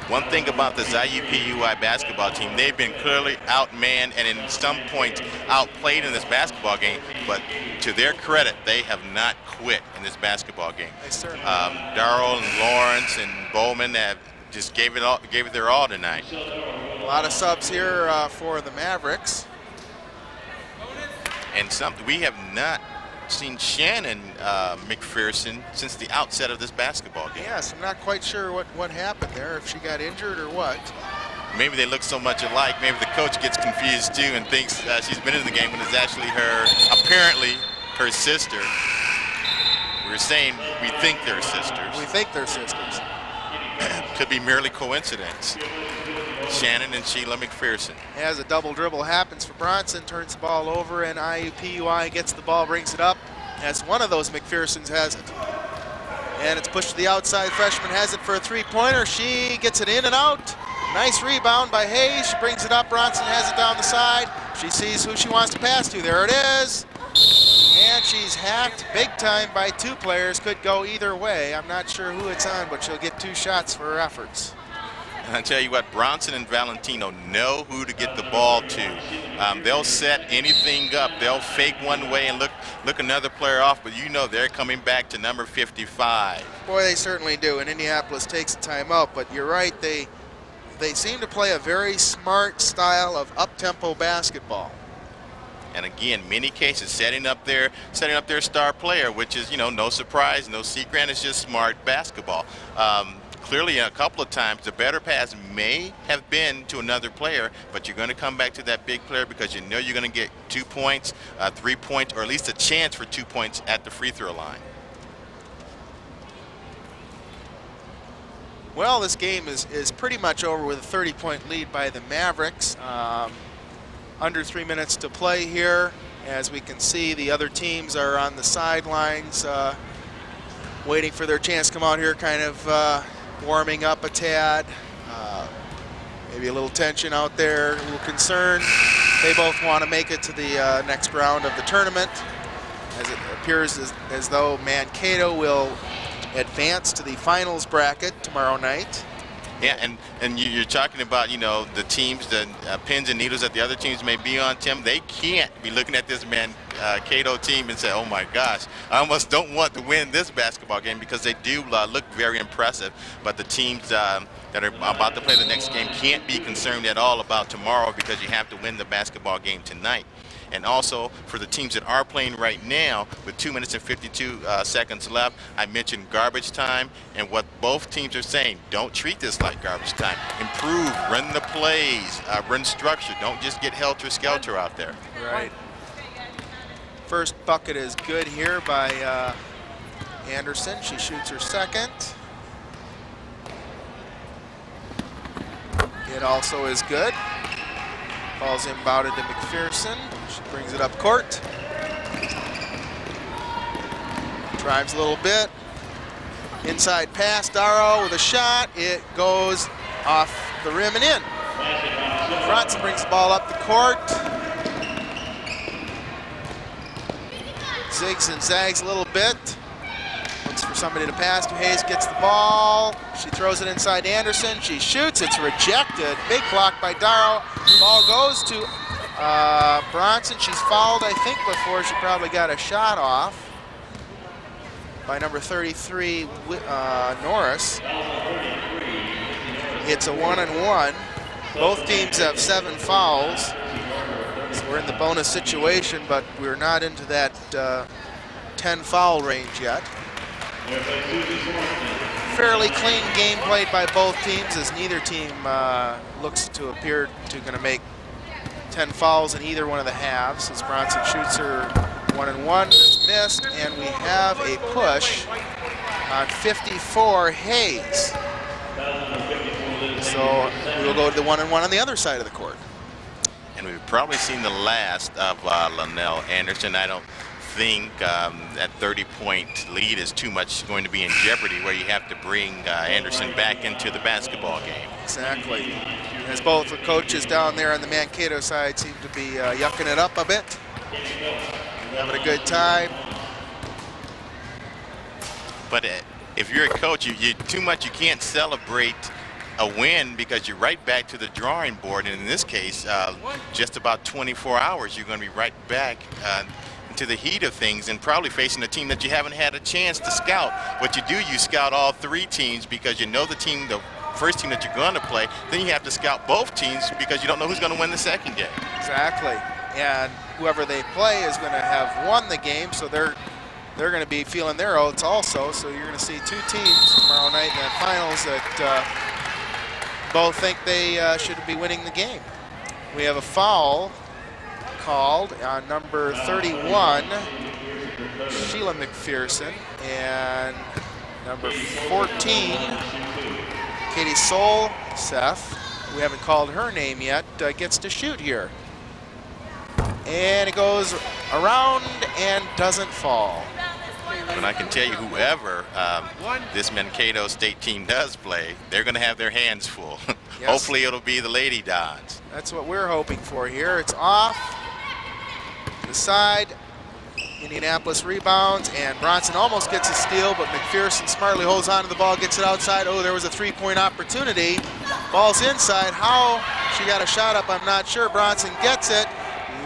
One thing about this IUPUI basketball team, they've been clearly outmanned and in some points outplayed in this basketball game, but to their credit, they have not quit in this basketball game. Darrow and Lawrence and Bowman have just gave it their all tonight. A lot of subs here for the Mavericks. And we have not seen Shannon McPherson since the outset of this basketball game. Yes, I'm not quite sure what happened there, if she got injured or what. Maybe they look so much alike, maybe the coach gets confused too and thinks she's been in the game when it's actually apparently her sister. We're saying we think they're sisters. We think they're sisters. Could be merely coincidence. Shannon and Sheila McPherson. As a double dribble happens for Bronson, turns the ball over, and IUPUI gets the ball, brings it up, as one of those McPhersons has it. And it's pushed to the outside. Freshman has it for a three-pointer. She gets it in and out. Nice rebound by Hayes. She brings it up. Bronson has it down the side. She sees who she wants to pass to. There it is. And she's hacked big time by two players. Could go either way. I'm not sure who it's on, but she'll get 2 shots for her efforts. And I tell you what, Bronson and Valentino know who to get the ball to. They'll set anything up. They'll fake one way and look another player off, but you know they're coming back to number 55. Boy, they certainly do, and Indianapolis takes a timeout, but you're right, they seem to play a very smart style of up-tempo basketball. And again, many cases setting up their star player, which is, you know, no surprise, no secret, it's just smart basketball. Clearly, a couple of times, the better pass may have been to another player, but you're going to come back to that big player because you know you're going to get 2 points, 3 points, or at least a chance for 2 points at the free throw line. Well, this game is pretty much over with a 30-point lead by the Mavericks. Under 3 minutes to play here. As we can see, the other teams are on the sidelines waiting for their chance to come out here, kind of warming up a tad. Maybe a little tension out there, a little concern. They both want to make it to the next round of the tournament, as it appears as though Mankato will advance to the finals bracket tomorrow night. Yeah, and you're talking about, you know, the teams, the pins and needles that the other teams may be on, Tim. They can't be looking at this Mankato team and say, oh my gosh, I almost don't want to win this basketball game, because they do look very impressive. But the teams that are about to play the next game can't be concerned at all about tomorrow, because you have to win the basketball game tonight. And also, for the teams that are playing right now, with 2 minutes and 52 seconds left, I mentioned garbage time, and what both teams are saying, don't treat this like garbage time. Improve, run the plays, run structure. Don't just get helter-skelter out there. Right. First bucket is good here by Anderson. She shoots her second. It also is good. Ball's inbounded to McPherson. She brings it up court. Drives a little bit. Inside pass, Darrow with a shot. It goes off the rim and in. Bronson brings the ball up the court. Zigs and zags a little bit. Looks for somebody to pass to. Hayes gets the ball. She throws it inside Anderson. She shoots. It's rejected. Big block by Darrow. Ball goes to Bronson. She's fouled, I think, before she probably got a shot off by number 33, Norris. It's a 1-and-1. Both teams have 7 fouls. So we're in the bonus situation, but we're not into that 10 foul range yet. Fairly clean game played by both teams, as neither team looks to appear to going to make 10 fouls in either one of the halves. As Bronson shoots her 1-and-1, it's missed, and we have a push on 54, Hayes. So we will go to the 1-and-1 on the other side of the court. And we've probably seen the last of Linnell Anderson. I don't think that 30-point lead is too much going to be in jeopardy, where you have to bring Anderson back into the basketball game. Exactly. As both the coaches down there on the Mankato side seem to be yucking it up a bit, having a good time. But if you're a coach, you too much, you can't celebrate a win, because you're right back to the drawing board. And in this case, just about 24 hours, you're going to be right back into the heat of things, and probably facing a team that you haven't had a chance to scout. What you do, you scout all 3 teams, because you know the team, the first team that you're going to play. Then you have to scout both teams, because you don't know who's going to win the second game. Exactly. And whoever they play is going to have won the game, so they're going to be feeling their oats also. So you're going to see 2 teams tomorrow night in the finals that both think they should be winning the game. We have a foul called on number 31, Sheila McPherson, and number 14, Katie Solseth, we haven't called her name yet, gets to shoot here. And it goes around and doesn't fall. And I can tell you, whoever this Mankato State team does play, they're going to have their hands full. Yes. Hopefully it'll be the Lady Dons. That's what we're hoping for here. It's off the side. Indianapolis rebounds, and Bronson almost gets a steal, but McPherson smartly holds on to the ball, gets it outside. Oh, there was a three-point opportunity. Ball's inside. How she got a shot up, I'm not sure. Bronson gets it.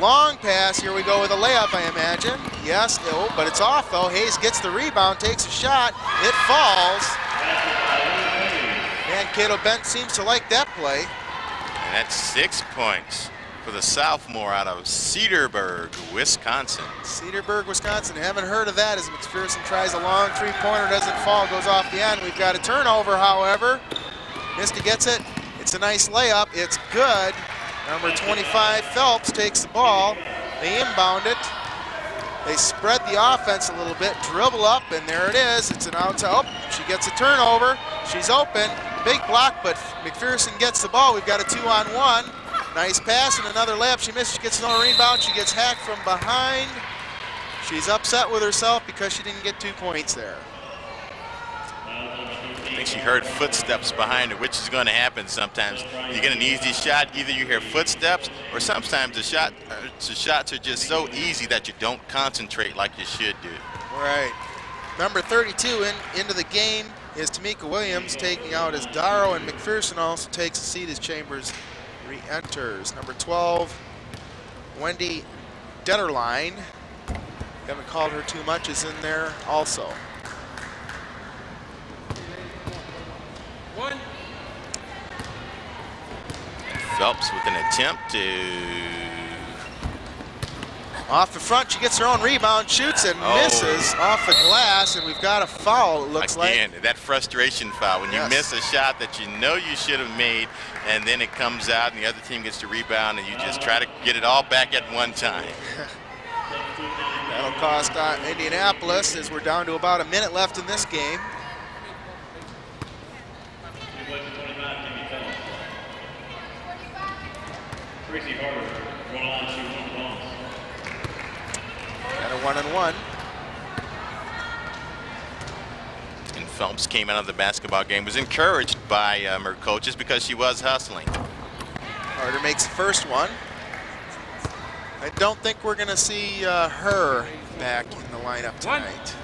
Long pass. Here we go with a layup, I imagine. Yes, oh, but it's off, though. Hayes gets the rebound, takes a shot. It falls. Mankato bench seems to like that play. And that's 6 points for the sophomore out of Cedarburg, Wisconsin. Cedarburg, Wisconsin. Haven't heard of that as McPherson tries a long three-pointer, doesn't fall, goes off the end. We've got a turnover, however. Misty gets it. It's a nice layup. It's good. Number 25, Phelps, takes the ball. They inbound it. They spread the offense a little bit, dribble up, and there it is. It's an outside. Oh, she gets a turnover. She's open. Big block, but McPherson gets the ball. We've got a 2-on-1. Nice pass and another layup. She misses. She gets no rebound. She gets hacked from behind. She's upset with herself because she didn't get 2 points there. I think she heard footsteps behind her, which is going to happen sometimes. You get an easy shot, either you hear footsteps, or sometimes the shots are just so easy that you don't concentrate like you should do. Right. Number 32 into the game is Tamika Williams, taking out as Darrow, and McPherson also takes a seat as Chambers re-enters. Number 12, Wendy Detterline. Haven't called her too much, is in there also. Phelps with an attempt to... Off the front, she gets her own rebound, shoots and misses off the glass, and we've got a foul, it looks like. Again, that frustration foul. When you miss a shot that you know you should have made, and then it comes out and the other team gets to rebound, and you just try to get it all back at one time. That'll cost Indianapolis, as we're down to about a minute left in this game. Got a 1-on-1. And Phelps came out of the basketball game, was encouraged by her coaches because she was hustling. Carter makes the first one. I don't think we're going to see her back in the lineup tonight.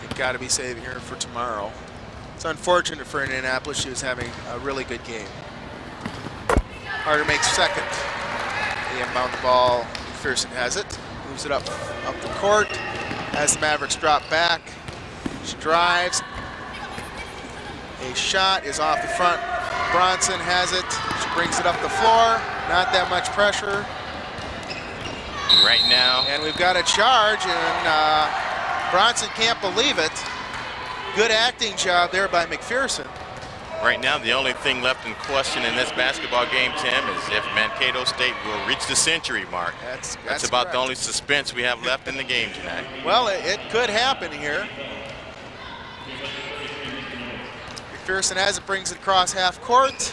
You've got to be saving her for tomorrow. It's unfortunate for Indianapolis. She was having a really good game. Carter makes second. They inbound the ball. McPherson has it. Moves it up the court. As the Mavericks drop back. She drives. A shot is off the front. Bronson has it. She brings it up the floor. Not that much pressure. Right now. And we've got a charge, and Bronson can't believe it. Good acting job there by McPherson. Right now, the only thing left in question in this basketball game, Tim, is if Mankato State will reach the century mark. That's about correct. the only suspense we have left in the game tonight. Well, it could happen here. McPherson has it, brings it across half court.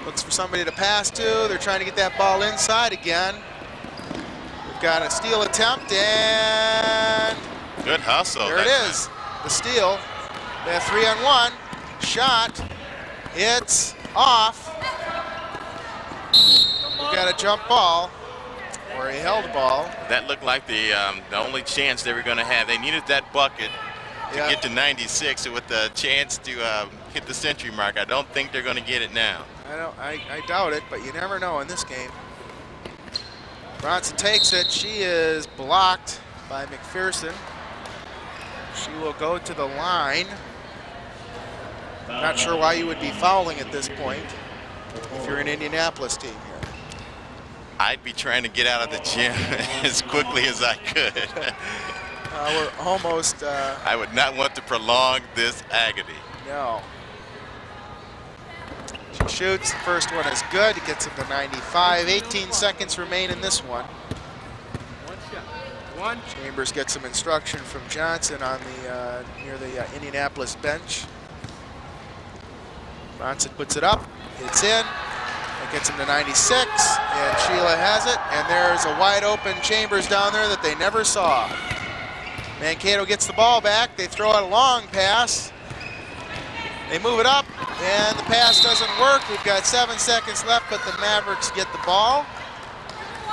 Looks for somebody to pass to. They're trying to get that ball inside again. We've got a steal attempt, and good hustle. There it is. The steal. They have 3-on-1. Shot. It's off. We've got a jump ball, or a held ball. That looked like the only chance they were going to have. They needed that bucket to get to 96 with the chance to hit the century mark. I don't think they're going to get it now. I doubt it, but you never know in this game. Bronson takes it. She is blocked by McPherson. She will go to the line. Not sure why you would be fouling at this point if you're an Indianapolis team here. I'd be trying to get out of the gym as quickly as I could. We're almost... I would not want to prolong this agony. No. She shoots. The first one is good. It gets him to 95. 18 seconds remain in this one. Chambers gets some instruction from Johnson on the near the Indianapolis bench. Bronson puts it up. It's in. That gets him to 96. And Sheila has it. And there's a wide open Chambers down there that they never saw. Mankato gets the ball back. They throw out a long pass. They move it up, and the pass doesn't work. We've got 7 seconds left, but the Mavericks get the ball.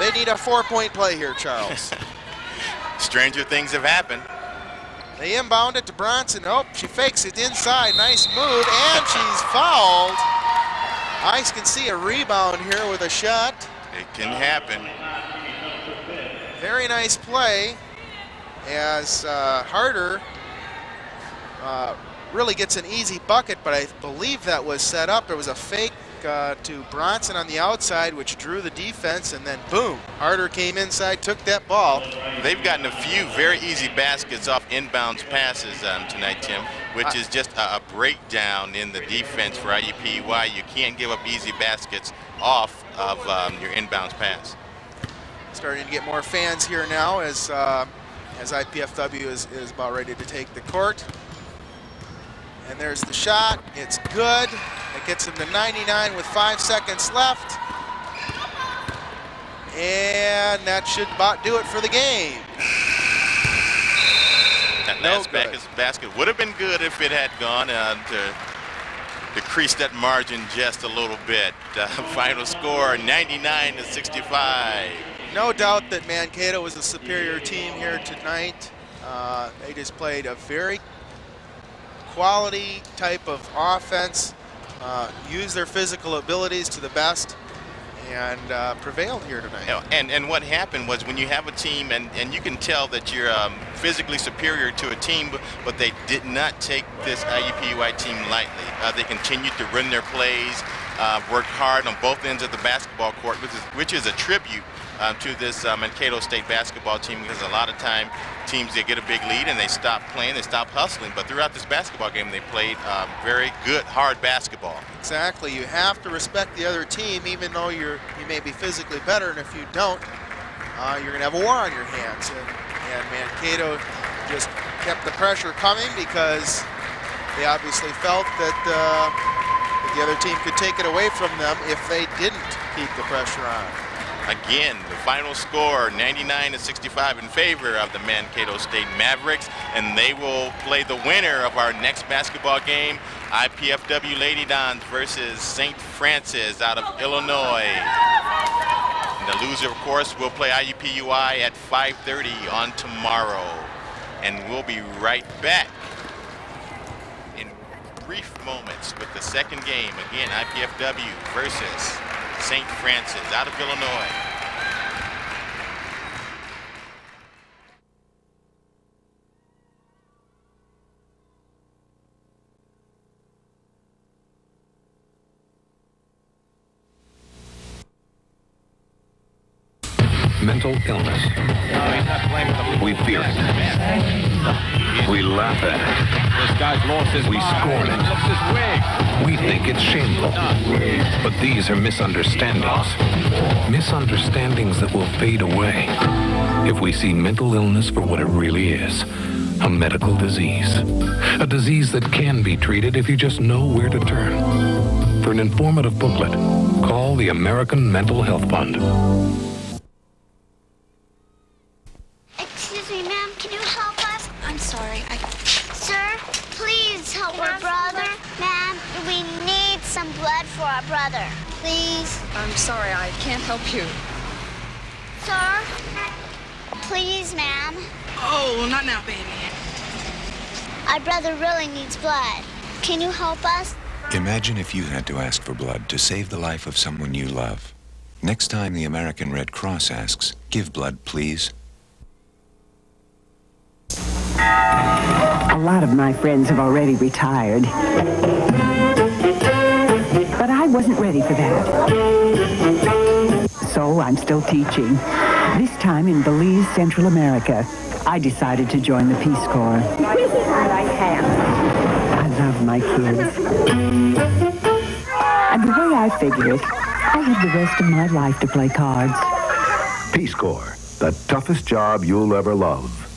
They need a 4-point play here, Charles. Stranger things have happened. They inbound it to Bronson. Oh, she fakes it inside. Nice move, and she's fouled. I can see a rebound here with a shot. It can happen. Very nice play as Harder really gets an easy bucket, but I believe that was set up. There was a fake to Bronson on the outside, which drew the defense, and then boom, Harder came inside, took that ball. They've gotten a few very easy baskets off inbounds passes tonight, Tim, which is just a breakdown in the defense for IUPUI. You can't give up easy baskets off of your inbounds pass. Starting to get more fans here now as IPFW is about ready to take the court. And there's the shot. It's good. It gets him to 99 with 5 seconds left. And that should about do it for the game. That last basket would have been good if it had gone to decrease that margin just a little bit. Final score 99-65. No doubt that Mankato was a superior team here tonight. They just played a very quality type of offense, used their physical abilities to the best, and prevailed here tonight. And what happened was when you have a team, and you can tell that you're physically superior to a team, but they did not take this IUPUI team lightly. They continued to run their plays, worked hard on both ends of the basketball court, which is a tribute to this Mankato State basketball team, because a lot of time teams, they get a big lead and they stop playing, they stop hustling. But throughout this basketball game, they played very good, hard basketball. Exactly. You have to respect the other team, even though you may be physically better, and if you don't, you're going to have a war on your hands. And Mankato just kept the pressure coming because they obviously felt that the other team could take it away from them if they didn't keep the pressure on. Again, the final score 99-65 in favor of the Mankato State Mavericks, and they will play the winner of our next basketball game, IPFW Lady Dons versus St. Francis out of Illinois. And the loser, of course, will play IUPUI at 5:30 on tomorrow. And we'll be right back in brief moments with the second game. Again, IPFW versus St. Francis out of Illinois. Mental illness. We fear it. We laugh at it. This guy's lost his We scorn it. We think it's shameful. But these are misunderstandings. Misunderstandings that will fade away if we see mental illness for what it really is. A medical disease. A disease that can be treated if you just know where to turn. For an informative booklet, call the American Mental Health Fund. Excuse me, ma'am, can you help us? I'm sorry, Sir, please help our brother. Ma'am, we need some blood for our brother. Please. I'm sorry, I can't help you. Sir? Please, ma'am. Oh, not now, baby. Our brother really needs blood. Can you help us? Imagine if you had to ask for blood to save the life of someone you love. Next time the American Red Cross asks, give blood, please. A lot of my friends have already retired. But I wasn't ready for that. So I'm still teaching. This time in Belize, Central America. I decided to join the Peace Corps. I love my kids. And the way I figure it, I have the rest of my life to play cards. Peace Corps, the toughest job you'll ever love.